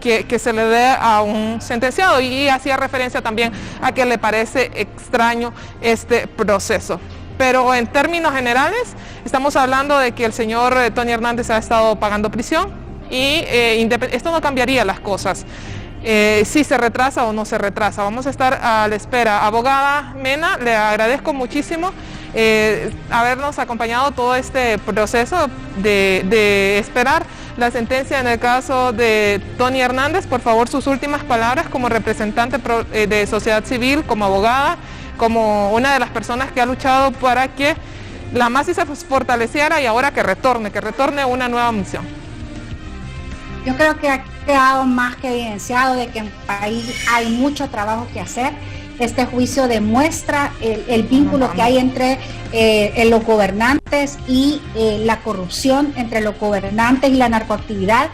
que se le dé a un sentenciado, y hacía referencia también a que le parece extraño este proceso. Pero en términos generales, estamos hablando de que el señor Tony Hernández ha estado pagando prisión y esto no cambiaría las cosas. Si se retrasa o no se retrasa. Vamos a estar a la espera. Abogada Mena, le agradezco muchísimo habernos acompañado todo este proceso de esperar la sentencia en el caso de Tony Hernández. Por favor, sus últimas palabras como representante de sociedad civil, como abogada, como una de las personas que ha luchado para que la MASI se fortaleciera y ahora que retorne una nueva misión. Yo creo que ha quedado más que evidenciado de que en el país hay mucho trabajo que hacer. Este juicio demuestra el vínculo que hay entre los gobernantes y la corrupción, entre los gobernantes y la narcoactividad,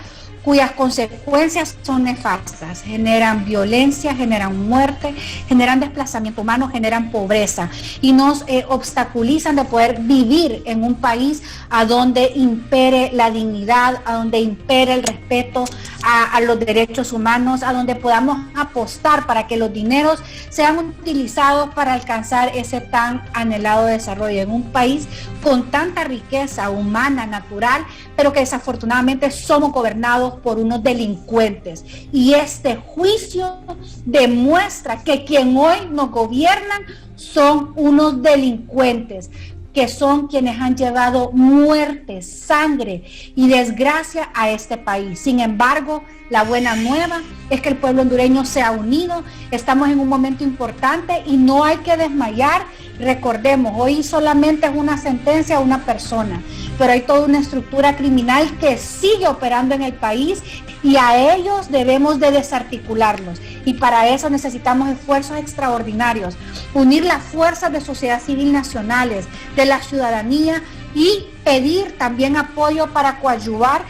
cuyas consecuencias son nefastas, generan violencia, generan muerte, generan desplazamiento humano, generan pobreza y nos obstaculizan de poder vivir en un país a donde impere la dignidad, a donde impere el respeto a los derechos humanos, a donde podamos apostar para que los dineros sean utilizados para alcanzar ese tan anhelado desarrollo en un país con tanta riqueza humana, natural, pero que desafortunadamente somos gobernados por unos delincuentes. Y este juicio demuestra que quien hoy nos gobiernan son unos delincuentes, que son quienes han llevado muerte, sangre y desgracia a este país. Sin embargo, la buena nueva es que el pueblo hondureño se ha unido, estamos en un momento importante y no hay que desmayar. Recordemos, hoy solamente es una sentencia a una persona, pero hay toda una estructura criminal que sigue operando en el país y a ellos debemos de desarticularlos. Y para eso necesitamos esfuerzos extraordinarios, unir las fuerzas de sociedad civil nacionales, de la ciudadanía y pedir también apoyo para coadyuvar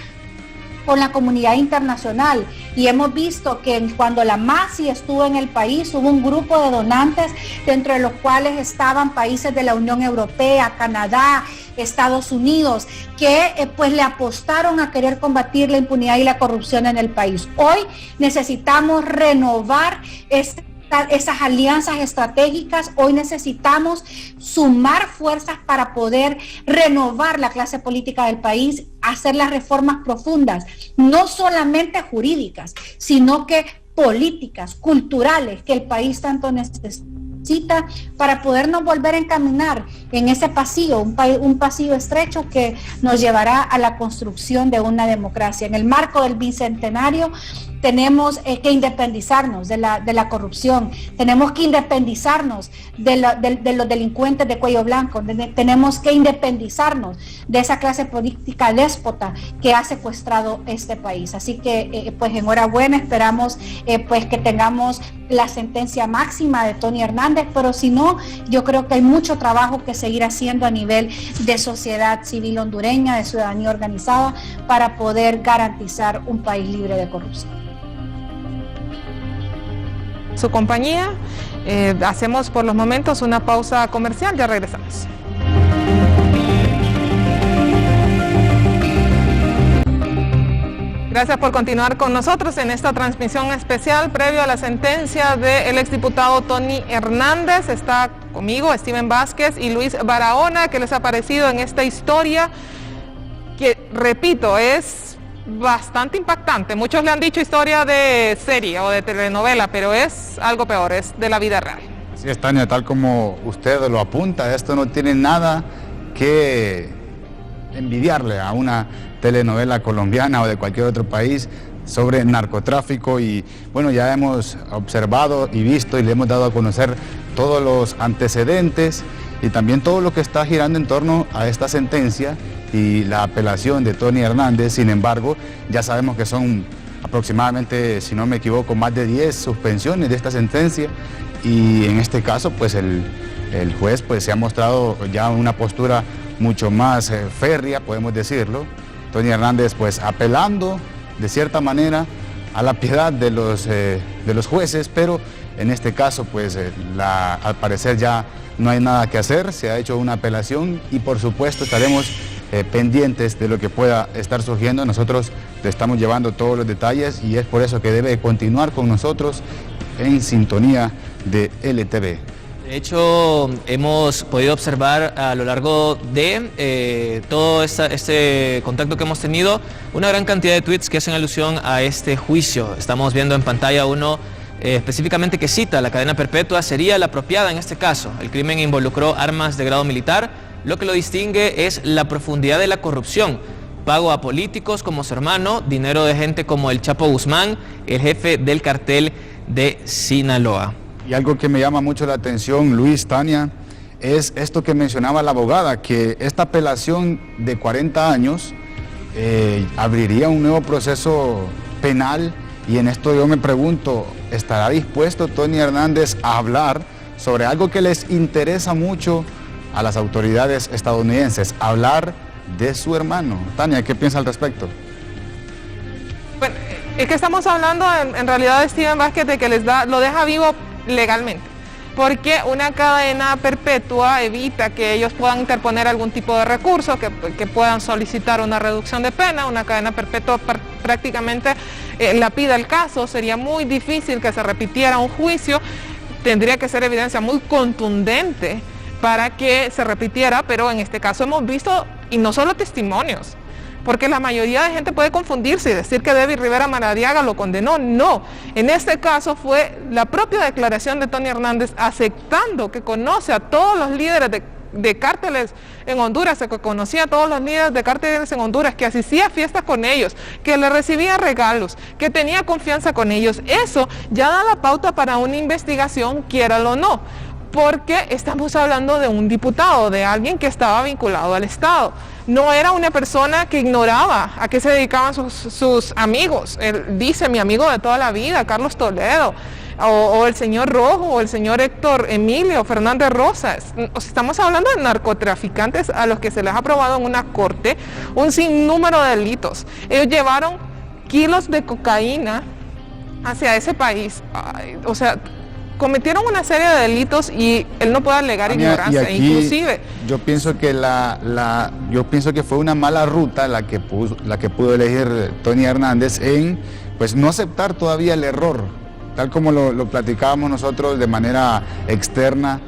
con la comunidad internacional. Y hemos visto que cuando la MASI estuvo en el país, hubo un grupo de donantes, dentro de los cuales estaban países de la Unión Europea, Canadá, Estados Unidos, que pues le apostaron a querer combatir la impunidad y la corrupción en el país. Hoy necesitamos renovar esas alianzas estratégicas. Hoy necesitamos sumar fuerzas para poder renovar la clase política del país, hacer las reformas profundas, no solamente jurídicas, sino que políticas, culturales, que el país tanto necesita para podernos volver a encaminar en ese pasillo, un pasillo estrecho que nos llevará a la construcción de una democracia. En el marco del bicentenario tenemos que independizarnos de la corrupción, tenemos que independizarnos de los delincuentes de cuello blanco, tenemos que independizarnos de esa clase política déspota que ha secuestrado este país. Así que pues enhorabuena, esperamos pues que tengamos la sentencia máxima de Tony Hernández, pero si no, yo creo que hay mucho trabajo que seguir haciendo a nivel de sociedad civil hondureña, de ciudadanía organizada, para poder garantizar un país libre de corrupción. Su compañía, hacemos por los momentos una pausa comercial, ya regresamos. Gracias por continuar con nosotros en esta transmisión especial previo a la sentencia del exdiputado Tony Hernández. Está conmigo Steven Vázquez y Luis Barahona. ¿Qué les ha parecido en esta historia? Que, repito, es bastante impactante. Muchos le han dicho historia de serie o de telenovela, pero es algo peor, es de la vida real. Así es, Tania, tal como usted lo apunta, esto no tiene nada que envidiarle a una telenovela colombiana o de cualquier otro país sobre narcotráfico. Y bueno, ya hemos observado y visto y le hemos dado a conocer todos los antecedentes y también todo lo que está girando en torno a esta sentencia y la apelación de Tony Hernández. Sin embargo, ya sabemos que son aproximadamente, si no me equivoco, más de 10 suspensiones de esta sentencia, y en este caso pues el juez pues se ha mostrado ya una postura mucho más férrea, podemos decirlo. Tony Hernández pues apelando de cierta manera a la piedad de los jueces, pero en este caso pues al parecer ya no hay nada que hacer, se ha hecho una apelación y por supuesto estaremos pendientes de lo que pueda estar surgiendo. Nosotros le estamos llevando todos los detalles y es por eso que debe continuar con nosotros en sintonía de LTV. De hecho, hemos podido observar a lo largo de todo este contacto que hemos tenido una gran cantidad de tweets que hacen alusión a este juicio. Estamos viendo en pantalla uno específicamente que cita: la cadena perpetua sería la apropiada en este caso. El crimen involucró armas de grado militar. Lo que lo distingue es la profundidad de la corrupción. Pago a políticos como su hermano, dinero de gente como el Chapo Guzmán, el jefe del cartel de Sinaloa. Y algo que me llama mucho la atención, Luis, Tania, es esto que mencionaba la abogada, que esta apelación de 40 años abriría un nuevo proceso penal, y en esto yo me pregunto, ¿estará dispuesto Tony Hernández a hablar sobre algo que les interesa mucho a las autoridades estadounidenses, hablar de su hermano? Tania, ¿qué piensa al respecto? Bueno, es que estamos hablando en realidad de Steven Vázquez, de que lo deja vivo legalmente, porque una cadena perpetua evita que ellos puedan interponer algún tipo de recurso, que puedan solicitar una reducción de pena. Una cadena perpetua prácticamente lapida el caso. Sería muy difícil que se repitiera un juicio, tendría que ser evidencia muy contundente para que se repitiera, pero en este caso hemos visto, y no solo testimonios, porque la mayoría de gente puede confundirse y decir que David Rivera Maradiaga lo condenó. No, en este caso fue la propia declaración de Tony Hernández aceptando que conoce a todos los líderes de cárteles en Honduras, que conocía a todos los líderes de cárteles en Honduras, que asistía a fiestas con ellos, que le recibía regalos, que tenía confianza con ellos. Eso ya da la pauta para una investigación, quiéralo o no, porque estamos hablando de un diputado, de alguien que estaba vinculado al Estado. No era una persona que ignoraba a qué se dedicaban sus amigos. Él dice: mi amigo de toda la vida, Carlos Toledo, o el señor Rojo, o el señor Héctor Emilio Fernández Rosas. Estamos hablando de narcotraficantes a los que se les ha aprobado en una corte un sinnúmero de delitos. Ellos llevaron kilos de cocaína hacia ese país. O sea, cometieron una serie de delitos y él no puede alegar ignorancia. Aquí, inclusive yo pienso que fue una mala ruta la que pudo elegir Tony Hernández en pues no aceptar todavía el error, tal como lo platicábamos nosotros de manera externa.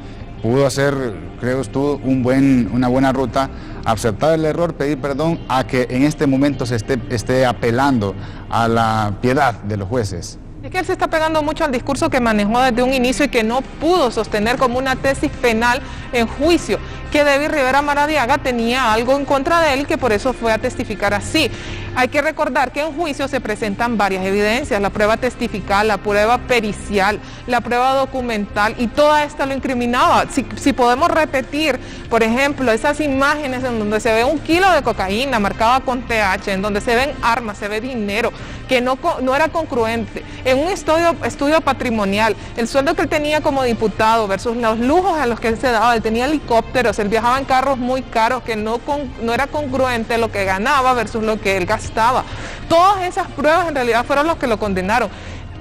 Pudo hacer, creo tú, una buena ruta, aceptar el error, pedir perdón, a que en este momento se esté apelando a la piedad de los jueces. Es que él se está pegando mucho al discurso que manejó desde un inicio y que no pudo sostener como una tesis penal en juicio, que David Rivera Maradiaga tenía algo en contra de él, que por eso fue a testificar así. Hay que recordar que en juicio se presentan varias evidencias: la prueba testifical, la prueba pericial, la prueba documental, y toda esta lo incriminaba. Si podemos repetir, por ejemplo, esas imágenes en donde se ve un kilo de cocaína marcada con TH, en donde se ven armas, se ve dinero, que no era congruente. En un estudio patrimonial, el sueldo que él tenía como diputado versus los lujos a los que él se daba. Él tenía helicópteros, él viajaba en carros muy caros, que no era congruente lo que ganaba versus lo que él gastaba. Todas esas pruebas en realidad fueron los que lo condenaron.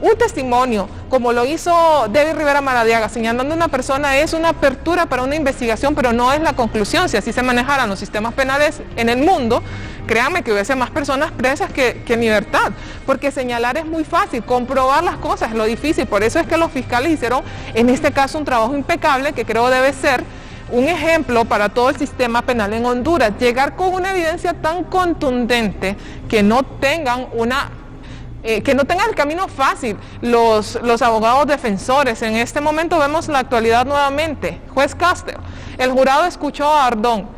Un testimonio, como lo hizo David Rivera Maradiaga, señalando a una persona, es una apertura para una investigación, pero no es la conclusión. Si así se manejaran los sistemas penales en el mundo, créanme que hubiese más personas presas que en libertad, porque señalar es muy fácil, comprobar las cosas es lo difícil. Por eso es que los fiscales hicieron en este caso un trabajo impecable, que creo debe ser un ejemplo para todo el sistema penal en Honduras. Llegar con una evidencia tan contundente que no tengan el camino fácil los abogados defensores. En este momento vemos la actualidad nuevamente. Juez Castell, el jurado escuchó a Ardón.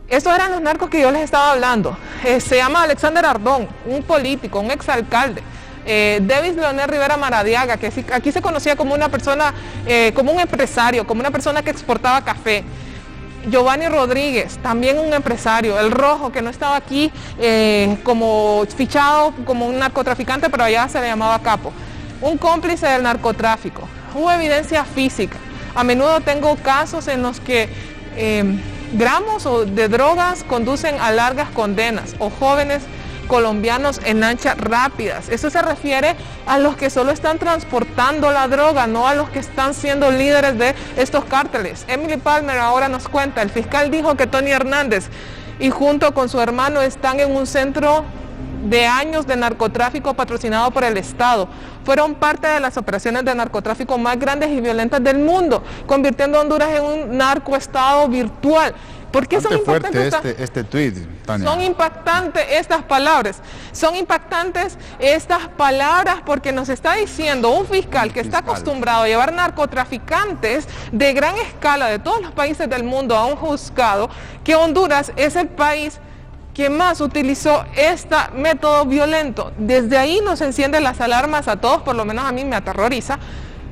Estos eran los narcos que yo les estaba hablando. Se llama Alexander Ardón, un político, un exalcalde. Davis Leonel Rivera Maradiaga, que aquí se conocía como una persona, como un empresario, como una persona que exportaba café. Giovanni Rodríguez, también un empresario. El Rojo, que no estaba aquí como fichado como un narcotraficante, pero allá se le llamaba capo. Un cómplice del narcotráfico. Hubo evidencia física. A menudo tengo casos en los que gramos de drogas conducen a largas condenas, o jóvenes colombianos en lanchas rápidas. Eso se refiere a los que solo están transportando la droga, no a los que están siendo líderes de estos cárteles. Emily Palmer ahora nos cuenta, el fiscal dijo que Tony Hernández y junto con su hermano están en un centro de años de narcotráfico patrocinado por el Estado. Fueron parte de las operaciones de narcotráfico más grandes y violentas del mundo, convirtiendo a Honduras en un narcoestado virtual. ¿Por qué son impactantes este tuit, Tania? Son impactantes estas palabras. Son impactantes estas palabras porque nos está diciendo un fiscal que está acostumbrado a llevar narcotraficantes de gran escala de todos los países del mundo a un juzgado, que Honduras es el país que más utilizó este método violento. Desde ahí nos encienden las alarmas a todos, por lo menos a mí me aterroriza,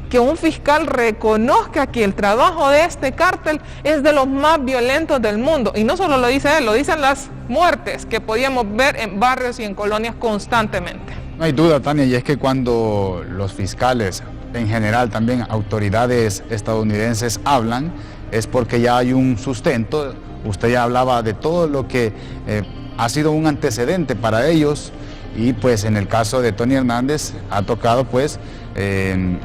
que un fiscal reconozca que el trabajo de este cártel es de los más violentos del mundo. Y no solo lo dice él, lo dicen las muertes que podíamos ver en barrios y en colonias constantemente. No hay duda, Tania, y es que cuando los fiscales, en general también autoridades estadounidenses hablan, es porque ya hay un sustento. Usted ya hablaba de todo lo que ha sido un antecedente para ellos, y pues en el caso de Tony Hernández ha tocado pues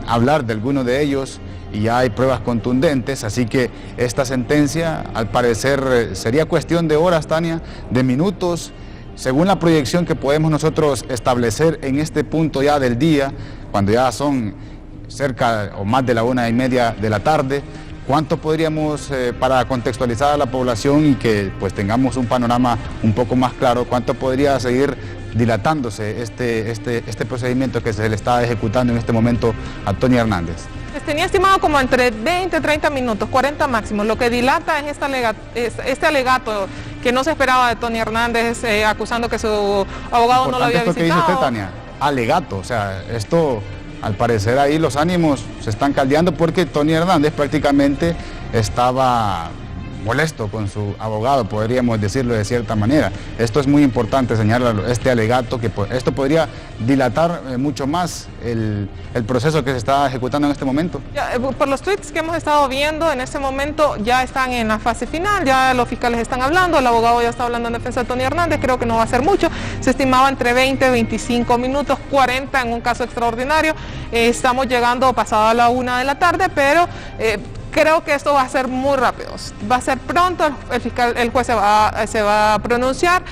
hablar de alguno de ellos y ya hay pruebas contundentes, así que esta sentencia al parecer sería cuestión de horas, Tania, de minutos, según la proyección que podemos nosotros establecer en este punto ya del día, cuando ya son cerca o más de la 1:30 de la tarde. ¿Cuánto podríamos, para contextualizar a la población y que pues tengamos un panorama un poco más claro, cuánto podría seguir dilatándose este procedimiento que se le está ejecutando en este momento a Tony Hernández? Tenía estimado como entre 20, 30 minutos, 40 máximo. Lo que dilata es este alegato que no se esperaba de Tony Hernández, acusando que su abogado no lo había visitado. ¿Qué dice usted, Tania? Alegato, o sea, esto... Al parecer ahí los ánimos se están caldeando porque Tony Hernández prácticamente estaba molesto con su abogado, podríamos decirlo de cierta manera. Esto es muy importante señalarlo, este alegato, que esto podría dilatar mucho más el proceso que se está ejecutando en este momento. Ya, por los tweets que hemos estado viendo, en este momento ya están en la fase final, ya los fiscales están hablando, el abogado ya está hablando en defensa de Tony Hernández, creo que no va a ser mucho, se estimaba entre 20, 25 minutos, 40 en un caso extraordinario. Estamos llegando pasada la 1 de la tarde, pero creo que esto va a ser muy rápido, va a ser pronto, el juez se va a pronunciar,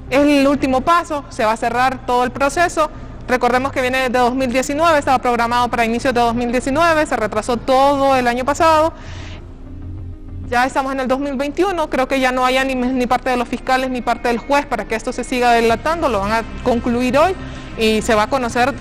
es el último paso, se va a cerrar todo el proceso. Recordemos que viene de 2019, estaba programado para inicios de 2019, se retrasó todo el año pasado. Ya estamos en el 2021, creo que ya no haya ni parte de los fiscales ni parte del juez para que esto se siga dilatando, lo van a concluir hoy y se va a conocer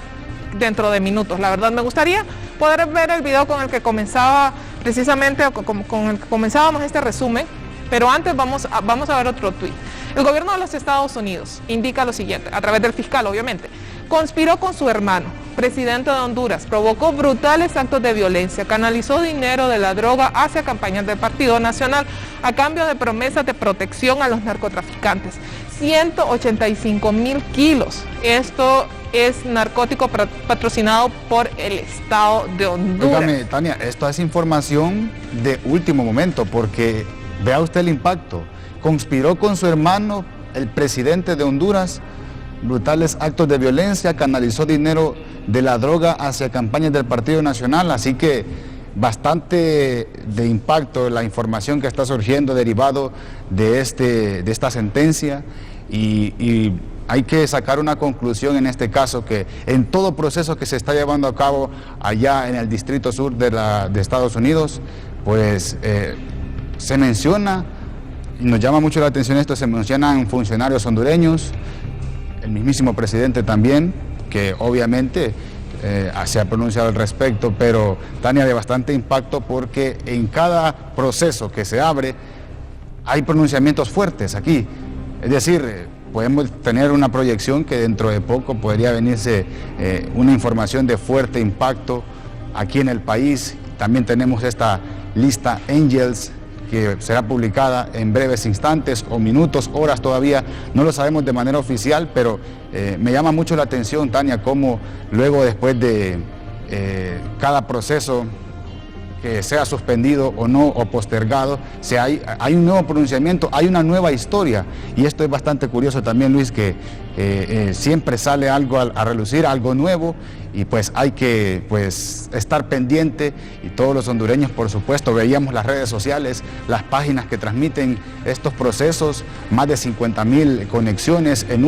dentro de minutos. La verdad me gustaría poder ver el video con el que comenzaba precisamente, con el que comenzábamos este resumen, pero antes vamos a ver otro tuit. El gobierno de los Estados Unidos indica lo siguiente, a través del fiscal obviamente: conspiró con su hermano, presidente de Honduras, provocó brutales actos de violencia, canalizó dinero de la droga hacia campañas del Partido Nacional a cambio de promesas de protección a los narcotraficantes. 185,000 kilos. Esto es narcótico patrocinado por el Estado de Honduras. Óigame, Tania, esto es información de último momento, porque vea usted el impacto. Conspiró con su hermano, el presidente de Honduras, brutales actos de violencia, canalizó dinero de la droga hacia campañas del Partido Nacional, así que bastante de impacto la información que está surgiendo derivado de esta sentencia. y hay que sacar una conclusión en este caso, que en todo proceso que se está llevando a cabo allá en el Distrito Sur de Estados Unidos, pues se menciona, y nos llama mucho la atención esto, se mencionan funcionarios hondureños, el mismísimo presidente también, que obviamente se ha pronunciado al respecto, pero Tania, de bastante impacto, porque en cada proceso que se abre hay pronunciamientos fuertes aquí, es decir, podemos tener una proyección que dentro de poco podría venirse una información de fuerte impacto aquí en el país. También tenemos esta lista Angels que será publicada en breves instantes o minutos, horas todavía, no lo sabemos de manera oficial, pero me llama mucho la atención, Tania, cómo luego, después de cada proceso que sea suspendido o no, o postergado, hay un nuevo pronunciamiento, hay una nueva historia, y esto es bastante curioso también, Luis, que siempre sale algo a relucir, algo nuevo, y pues hay que estar pendiente, y todos los hondureños, por supuesto, veíamos las redes sociales, las páginas que transmiten estos procesos, más de 50,000 conexiones en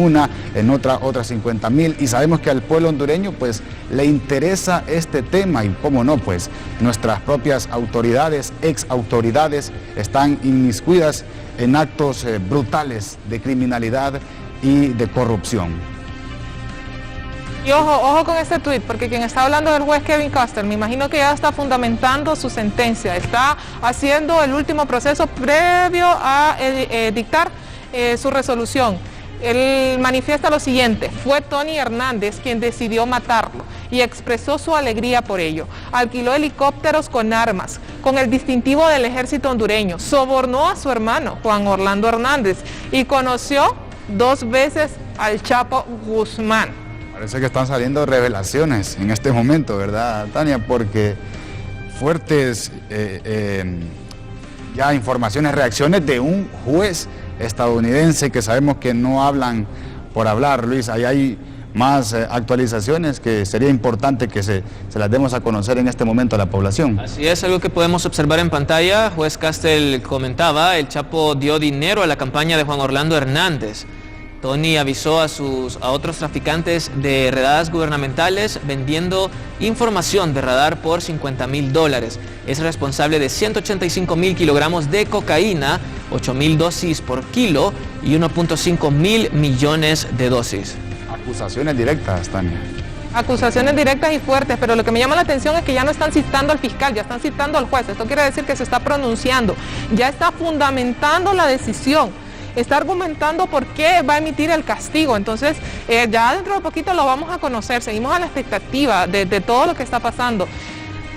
otra 50,000, y sabemos que al pueblo hondureño pues le interesa este tema, y cómo no, pues nuestras propias autoridades, ex autoridades, están inmiscuidas en actos brutales de criminalidad y de corrupción. Y ojo con este tuit, porque quien está hablando del juez Kevin Castle, me imagino que ya está fundamentando su sentencia, está haciendo el último proceso previo a dictar su resolución. Él manifiesta lo siguiente: fue Tony Hernández quien decidió matarlo y expresó su alegría por ello. Alquiló helicópteros con armas, con el distintivo del ejército hondureño, sobornó a su hermano Juan Orlando Hernández y conoció 2 veces al Chapo Guzmán. Parece que están saliendo revelaciones en este momento, ¿verdad, Tania? Porque fuertes ya informaciones, reacciones de un juez estadounidense que sabemos que no hablan por hablar, Luis. Ahí hay más actualizaciones que sería importante que se las demos a conocer en este momento a la población. Así es, algo que podemos observar en pantalla. Juez Castel comentaba, el Chapo dio dinero a la campaña de Juan Orlando Hernández. Tony avisó a otros traficantes de redadas gubernamentales vendiendo información de radar por $50,000. Es responsable de 185,000 kilogramos de cocaína, 8,000 dosis por kilo y 1.5 mil millones de dosis. Acusaciones directas, Tania. Acusaciones directas y fuertes, pero lo que me llama la atención es que ya no están citando al fiscal, ya están citando al juez. Esto quiere decir que se está pronunciando, ya está fundamentando la decisión, está argumentando por qué va a emitir el castigo. Entonces, ya dentro de poquito lo vamos a conocer, seguimos a la expectativa de todo lo que está pasando.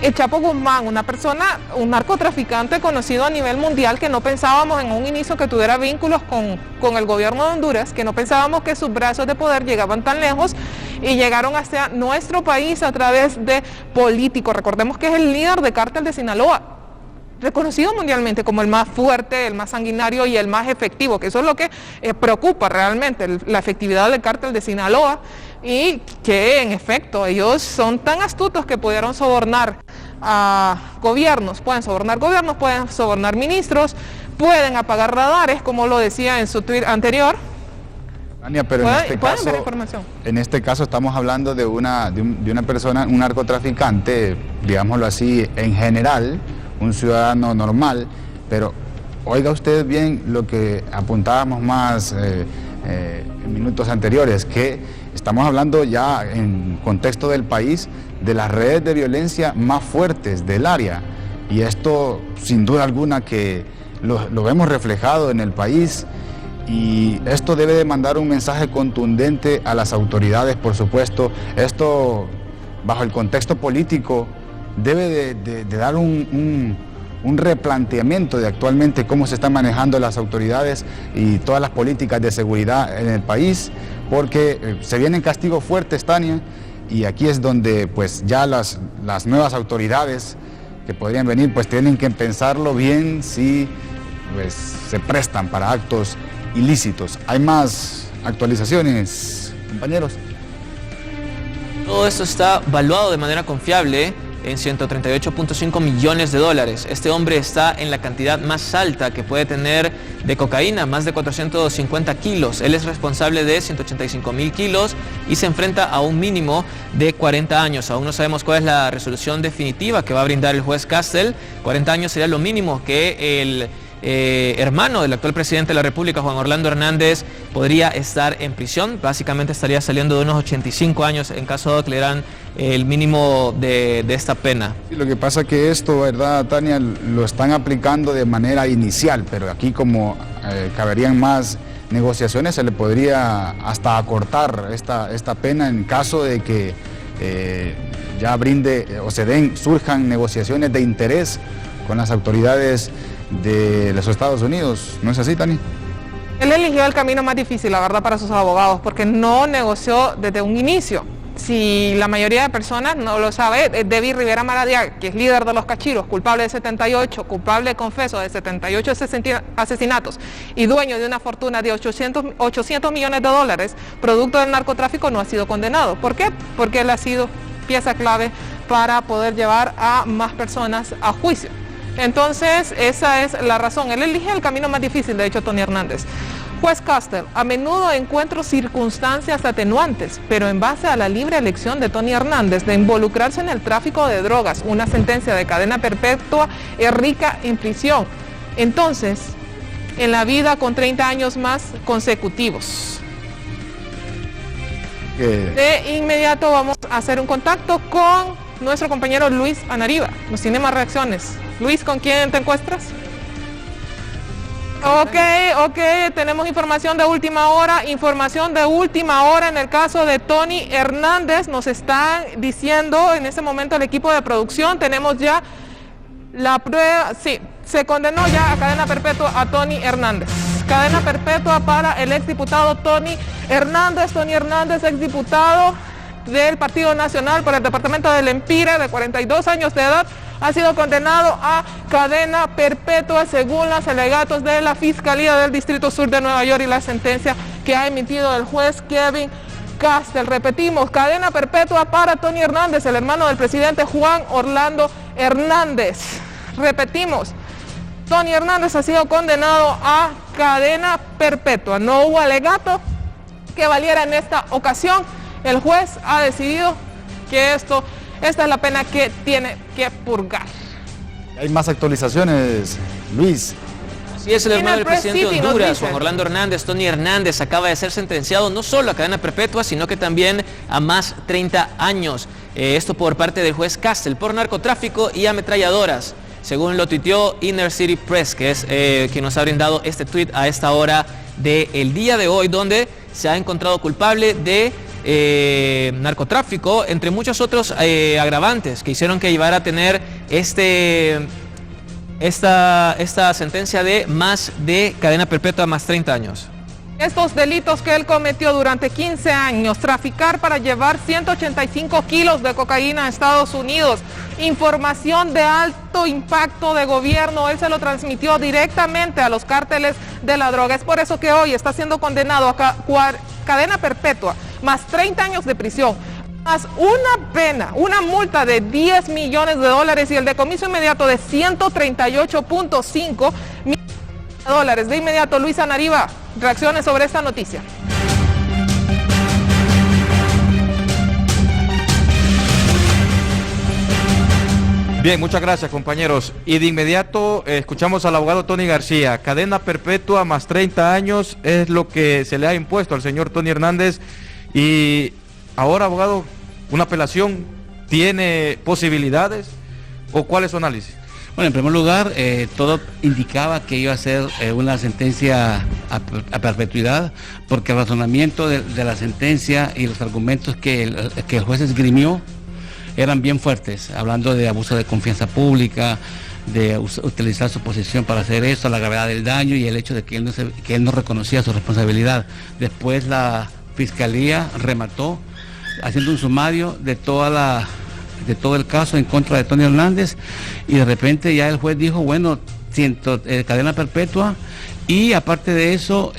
El Chapo Guzmán, una persona, un narcotraficante conocido a nivel mundial, que no pensábamos en un inicio que tuviera vínculos con el gobierno de Honduras, que no pensábamos que sus brazos de poder llegaban tan lejos y llegaron hacia nuestro país a través de políticos. Recordemos que es el líder del cártel de Sinaloa, reconocido mundialmente como el más fuerte, el más sanguinario y el más efectivo, que eso es lo que preocupa realmente, la efectividad del cártel de Sinaloa, y que en efecto ellos son tan astutos que pudieron sobornar a gobiernos, pueden sobornar ministros, pueden apagar radares, como lo decía en su tweet anterior. Tania, pero en este caso estamos hablando de una persona, un narcotraficante, digámoslo así, en general, un ciudadano normal, pero oiga usted bien lo que apuntábamos más en minutos anteriores, que estamos hablando ya en contexto del país de las redes de violencia más fuertes del área, y esto sin duda alguna que lo vemos reflejado en el país, y esto debe de mandar un mensaje contundente a las autoridades, por supuesto. Esto, bajo el contexto político, debe de dar un replanteamiento de actualmente cómo se están manejando las autoridades y todas las políticas de seguridad en el país, porque se vienen castigos fuertes, Tania, y aquí es donde pues ya las nuevas autoridades que podrían venir pues tienen que pensarlo bien si pues se prestan para actos ilícitos. ¿Hay más actualizaciones, compañeros? Todo esto está evaluado de manera confiable. en 138.5 millones de dólares. Este hombre está en la cantidad más alta que puede tener de cocaína, más de 450 kilos. Él es responsable de 185.000 kilos y se enfrenta a un mínimo de 40 años. Aún no sabemos cuál es la resolución definitiva que va a brindar el juez Castel. 40 años sería lo mínimo que el hermano del actual presidente de la República, Juan Orlando Hernández, podría estar en prisión. Básicamente estaría saliendo de unos 85 años en caso de que le dieran el mínimo de esta pena. Lo que pasa es que esto, ¿verdad, Tania? Lo están aplicando de manera inicial, pero aquí como caberían más negociaciones, se le podría hasta acortar esta pena en caso de que ya brinde o surjan negociaciones de interés con las autoridades de los Estados Unidos. ¿No es así, Tani? Él eligió el camino más difícil, la verdad, para sus abogados, porque no negoció desde un inicio. Si la mayoría de personas no lo sabe, David Rivera Maradiaga, que es líder de los Cachiros, culpable de 78, culpable confeso de 78 asesinatos y dueño de una fortuna de 800 millones de dólares, producto del narcotráfico, no ha sido condenado. ¿Por qué? Porque él ha sido pieza clave para poder llevar a más personas a juicio. Entonces, esa es la razón. Él elige el camino más difícil, de hecho, Tony Hernández. Juez Castel, a menudo encuentro circunstancias atenuantes, pero en base a la libre elección de Tony Hernández de involucrarse en el tráfico de drogas, una sentencia de cadena perpetua es rica en prisión. Entonces, en la vida con 30 años más consecutivos. De inmediato vamos a hacer un contacto con nuestro compañero Luis Anariva. Nos tiene más reacciones. Luis, ¿con quién te encuentras? Ok, tenemos información de última hora en el caso de Tony Hernández. Nos están diciendo en este momento el equipo de producción, tenemos ya la prueba, sí, se condenó ya a cadena perpetua a Tony Hernández. Cadena perpetua para el exdiputado Tony Hernández, exdiputado del Partido Nacional por el departamento del Empire, de 42 años de edad, ha sido condenado a cadena perpetua según los alegatos de la Fiscalía del Distrito Sur de Nueva York y la sentencia que ha emitido el juez Kevin Castel. Repetimos, cadena perpetua para Tony Hernández, el hermano del presidente Juan Orlando Hernández. Repetimos, Tony Hernández ha sido condenado a cadena perpetua. No hubo alegato que valiera en esta ocasión. El juez ha decidido que esta es la pena que tiene que purgar. Hay más actualizaciones, Luis. Así es, el hermano del presidente de Honduras, Juan Orlando Hernández, Tony Hernández, acaba de ser sentenciado no solo a cadena perpetua, sino que también a más 30 años. Esto por parte del juez Castel, por narcotráfico y ametralladoras, según lo tuiteó Inner City Press, que es quien nos ha brindado este tuit a esta hora del día de hoy, donde se ha encontrado culpable de narcotráfico, entre muchos otros agravantes que hicieron que llevara a tener esta sentencia de más de cadena perpetua más 30 años. Estos delitos que él cometió durante 15 años, traficar para llevar 185 kilos de cocaína a Estados Unidos, información de alto impacto de gobierno, él se lo transmitió directamente a los cárteles de la droga. Es por eso que hoy está siendo condenado a cadena perpetua, más 30 años de prisión, más una pena, una multa de 10 millones de dólares y el decomiso inmediato de 138.5 millones de dólares. De inmediato, Luis Anariva, reacciones sobre esta noticia. Bien, muchas gracias, compañeros. Y de inmediato escuchamos al abogado Tony García. Cadena perpetua más 30 años es lo que se le ha impuesto al señor Tony Hernández. Y ahora, abogado, ¿una apelación tiene posibilidades o cuál es su análisis? Bueno, en primer lugar, todo indicaba que iba a ser una sentencia a perpetuidad, porque el razonamiento de la sentencia y los argumentos que el juez esgrimió eran bien fuertes, hablando de abuso de confianza pública, de utilizar su posición para hacer eso, la gravedad del daño y el hecho de que él no reconocía su responsabilidad. Después la Fiscalía remató haciendo un sumario de todo el caso en contra de Tony Hernández y de repente ya el juez dijo, bueno, cadena perpetua y aparte de eso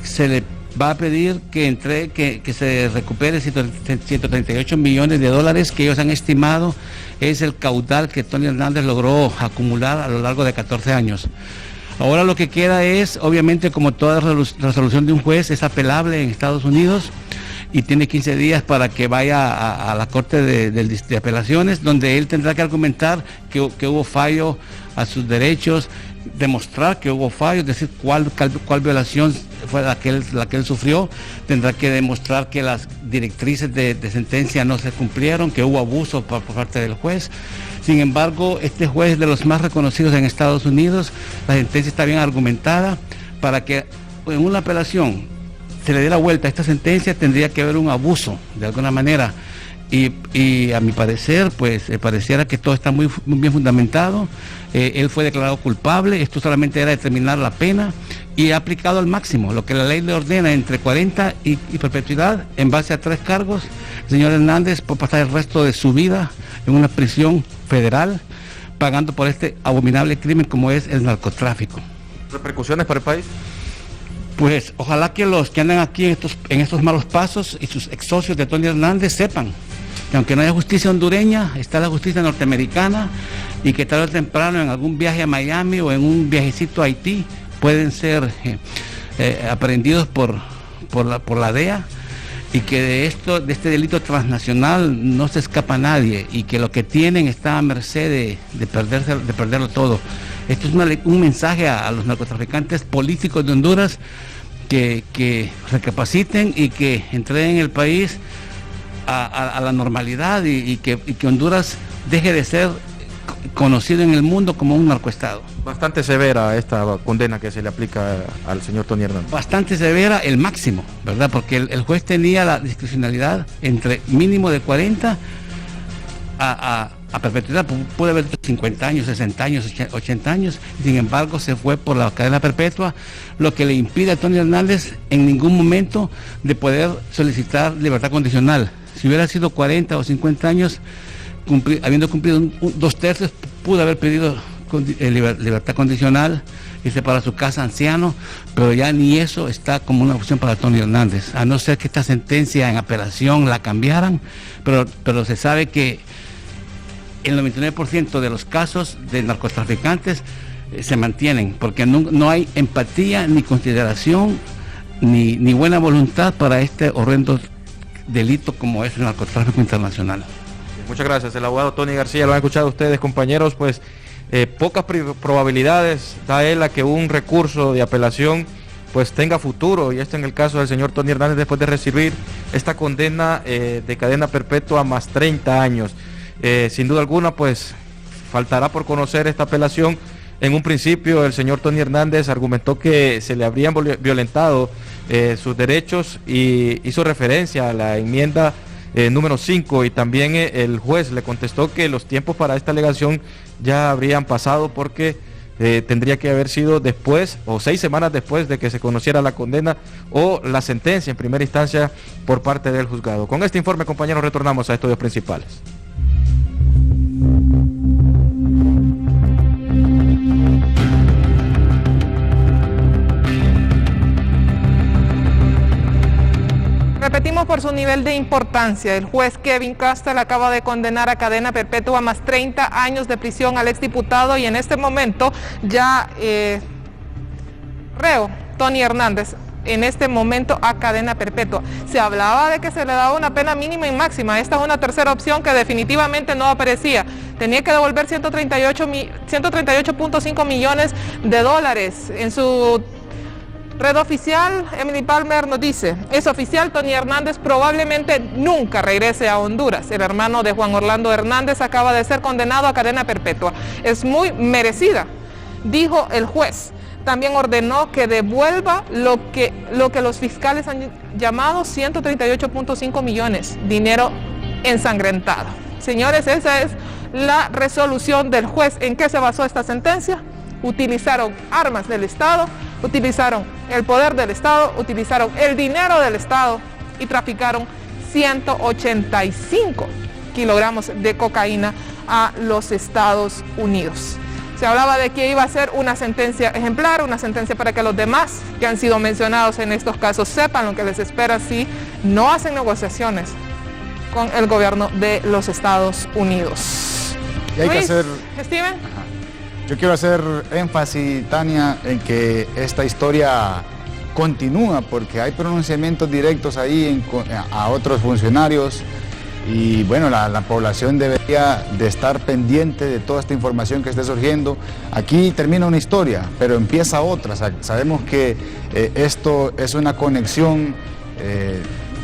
se le va a pedir que se recupere 138 millones de dólares que ellos han estimado es el caudal que Tony Hernández logró acumular a lo largo de 14 años. Ahora lo que queda es, obviamente, como toda resolución de un juez, es apelable en Estados Unidos y tiene 15 días para que vaya a la Corte de Apelaciones, donde él tendrá que argumentar que hubo fallo a sus derechos, demostrar que hubo fallo, es decir, cuál violación fue la que él sufrió. Tendrá que demostrar que las directrices de sentencia no se cumplieron, que hubo abuso por parte del juez. Sin embargo, este juez es de los más reconocidos en Estados Unidos. La sentencia está bien argumentada. Para que en una apelación se le dé la vuelta a esta sentencia, tendría que haber un abuso de alguna manera. Y a mi parecer, pues pareciera que todo está muy bien fundamentado. Él fue declarado culpable, esto solamente era determinar la pena y ha aplicado al máximo lo que la ley le ordena, entre 40 y perpetuidad, en base a 3 cargos. El señor Hernández por pasar el resto de su vida en una prisión federal, pagando por este abominable crimen como es el narcotráfico. ¿Repercusiones para el país? Pues ojalá que los que andan aquí en estos malos pasos y sus ex socios de Tony Hernández sepan que aunque no haya justicia hondureña, está la justicia norteamericana, y que tarde o temprano en algún viaje a Miami o en un viajecito a Haití pueden ser aprehendidos por la DEA, y que de este delito transnacional no se escapa nadie, y que lo que tienen está a merced de perderlo todo. Esto es un mensaje a los narcotraficantes políticos de Honduras que recapaciten y que entreguen el país a la normalidad, y que Honduras deje de ser conocido en el mundo como un narcoestado. Bastante severa esta condena que se le aplica al señor Tony Hernández. Bastante severa, el máximo, ¿verdad? Porque el juez tenía la discrecionalidad entre mínimo de 40 a perpetuidad. Puede haber 50 años, 60 años, 80 años. Sin embargo, se fue por la cadena perpetua, lo que le impide a Tony Hernández en ningún momento de poder solicitar libertad condicional. Si hubiera sido 40 o 50 años, habiendo cumplido 2/3, pudo haber pedido libertad condicional, irse para su casa anciano, pero ya ni eso está como una opción para Tony Hernández, a no ser que esta sentencia en apelación la cambiaran, pero se sabe que el 99% de los casos de narcotraficantes se mantienen, porque no hay empatía, ni consideración, ni buena voluntad para este horrendo delito como es el narcotráfico internacional. Muchas gracias. El abogado Tony García, lo han escuchado ustedes, compañeros, pues pocas probabilidades da él a que un recurso de apelación pues tenga futuro, y esto en el caso del señor Tony Hernández, después de recibir esta condena de cadena perpetua más 30 años. Sin duda alguna, pues faltará por conocer esta apelación. En un principio el señor Tony Hernández argumentó que se le habrían violentado sus derechos y hizo referencia a la enmienda número 5, y también el juez le contestó que los tiempos para esta alegación ya habrían pasado, porque tendría que haber sido después o 6 semanas después de que se conociera la condena o la sentencia en primera instancia por parte del juzgado. Con este informe, compañeros, retornamos a estudios principales. Repetimos por su nivel de importancia. El juez Kevin Castle acaba de condenar a cadena perpetua más 30 años de prisión al exdiputado y en este momento ya reo Tony Hernández, en este momento a cadena perpetua. Se hablaba de que se le daba una pena mínima y máxima. Esta es una tercera opción que definitivamente no aparecía. Tenía que devolver 138.5 millones de dólares. En su red oficial, Emily Palmer nos dice: es oficial, Tony Hernández probablemente nunca regrese a Honduras. El hermano de Juan Orlando Hernández acaba de ser condenado a cadena perpetua. Es muy merecida, dijo el juez. También ordenó que devuelva lo que los fiscales han llamado 138.5 millones, dinero ensangrentado. Señores, esa es la resolución del juez. ¿En qué se basó esta sentencia? Utilizaron armas del Estado, utilizaron el poder del Estado, utilizaron el dinero del Estado y traficaron 185 kilogramos de cocaína a los Estados Unidos. Se hablaba de que iba a ser una sentencia ejemplar, una sentencia para que los demás que han sido mencionados en estos casos sepan lo que les espera si no hacen negociaciones con el gobierno de los Estados Unidos. Y hay Luis, que hacer... Steven. Yo quiero hacer énfasis, Tania, en que esta historia continúa porque hay pronunciamientos directos ahí a otros funcionarios y bueno, la población debería de estar pendiente de toda esta información que esté surgiendo. Aquí termina una historia, pero empieza otra. Sabemos que esto es una conexión,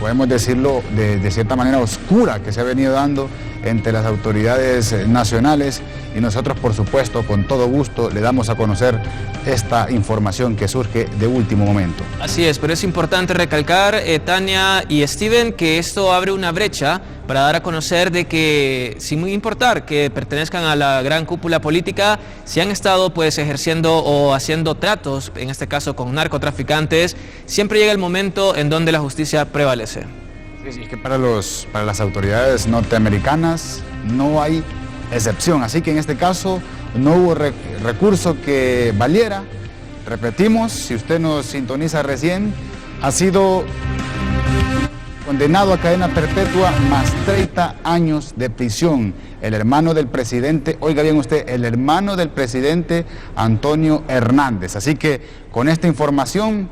podemos decirlo de cierta manera oscura, que se ha venido dando entre las autoridades nacionales y nosotros, por supuesto, con todo gusto le damos a conocer esta información que surge de último momento. Así es, pero es importante recalcar, Tania y Steven, que esto abre una brecha para dar a conocer de que, sin importar que pertenezcan a la gran cúpula política, si han estado pues ejerciendo o haciendo tratos, en este caso con narcotraficantes, siempre llega el momento en donde la justicia prevalece. Sí, es que para las autoridades norteamericanas no hay excepción, así que en este caso no hubo recurso que valiera. Repetimos, si usted nos sintoniza recién, ha sido condenado a cadena perpetua más 30 años de prisión. El hermano del presidente, oiga bien usted, el hermano del presidente Antonio Hernández. Así que con esta información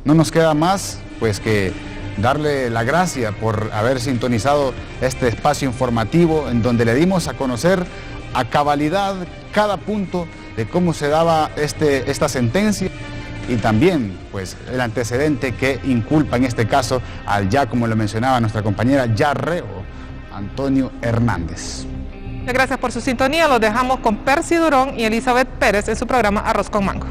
no nos queda más pues que darle la gracia por haber sintonizado este espacio informativo en donde le dimos a conocer a cabalidad cada punto de cómo se daba esta sentencia y también pues el antecedente que inculpa en este caso al ya, como lo mencionaba nuestra compañera, ya reo Antonio Hernández. Gracias por su sintonía, los dejamos con Percy Durón y Elizabeth Pérez en su programa Arroz con Mango.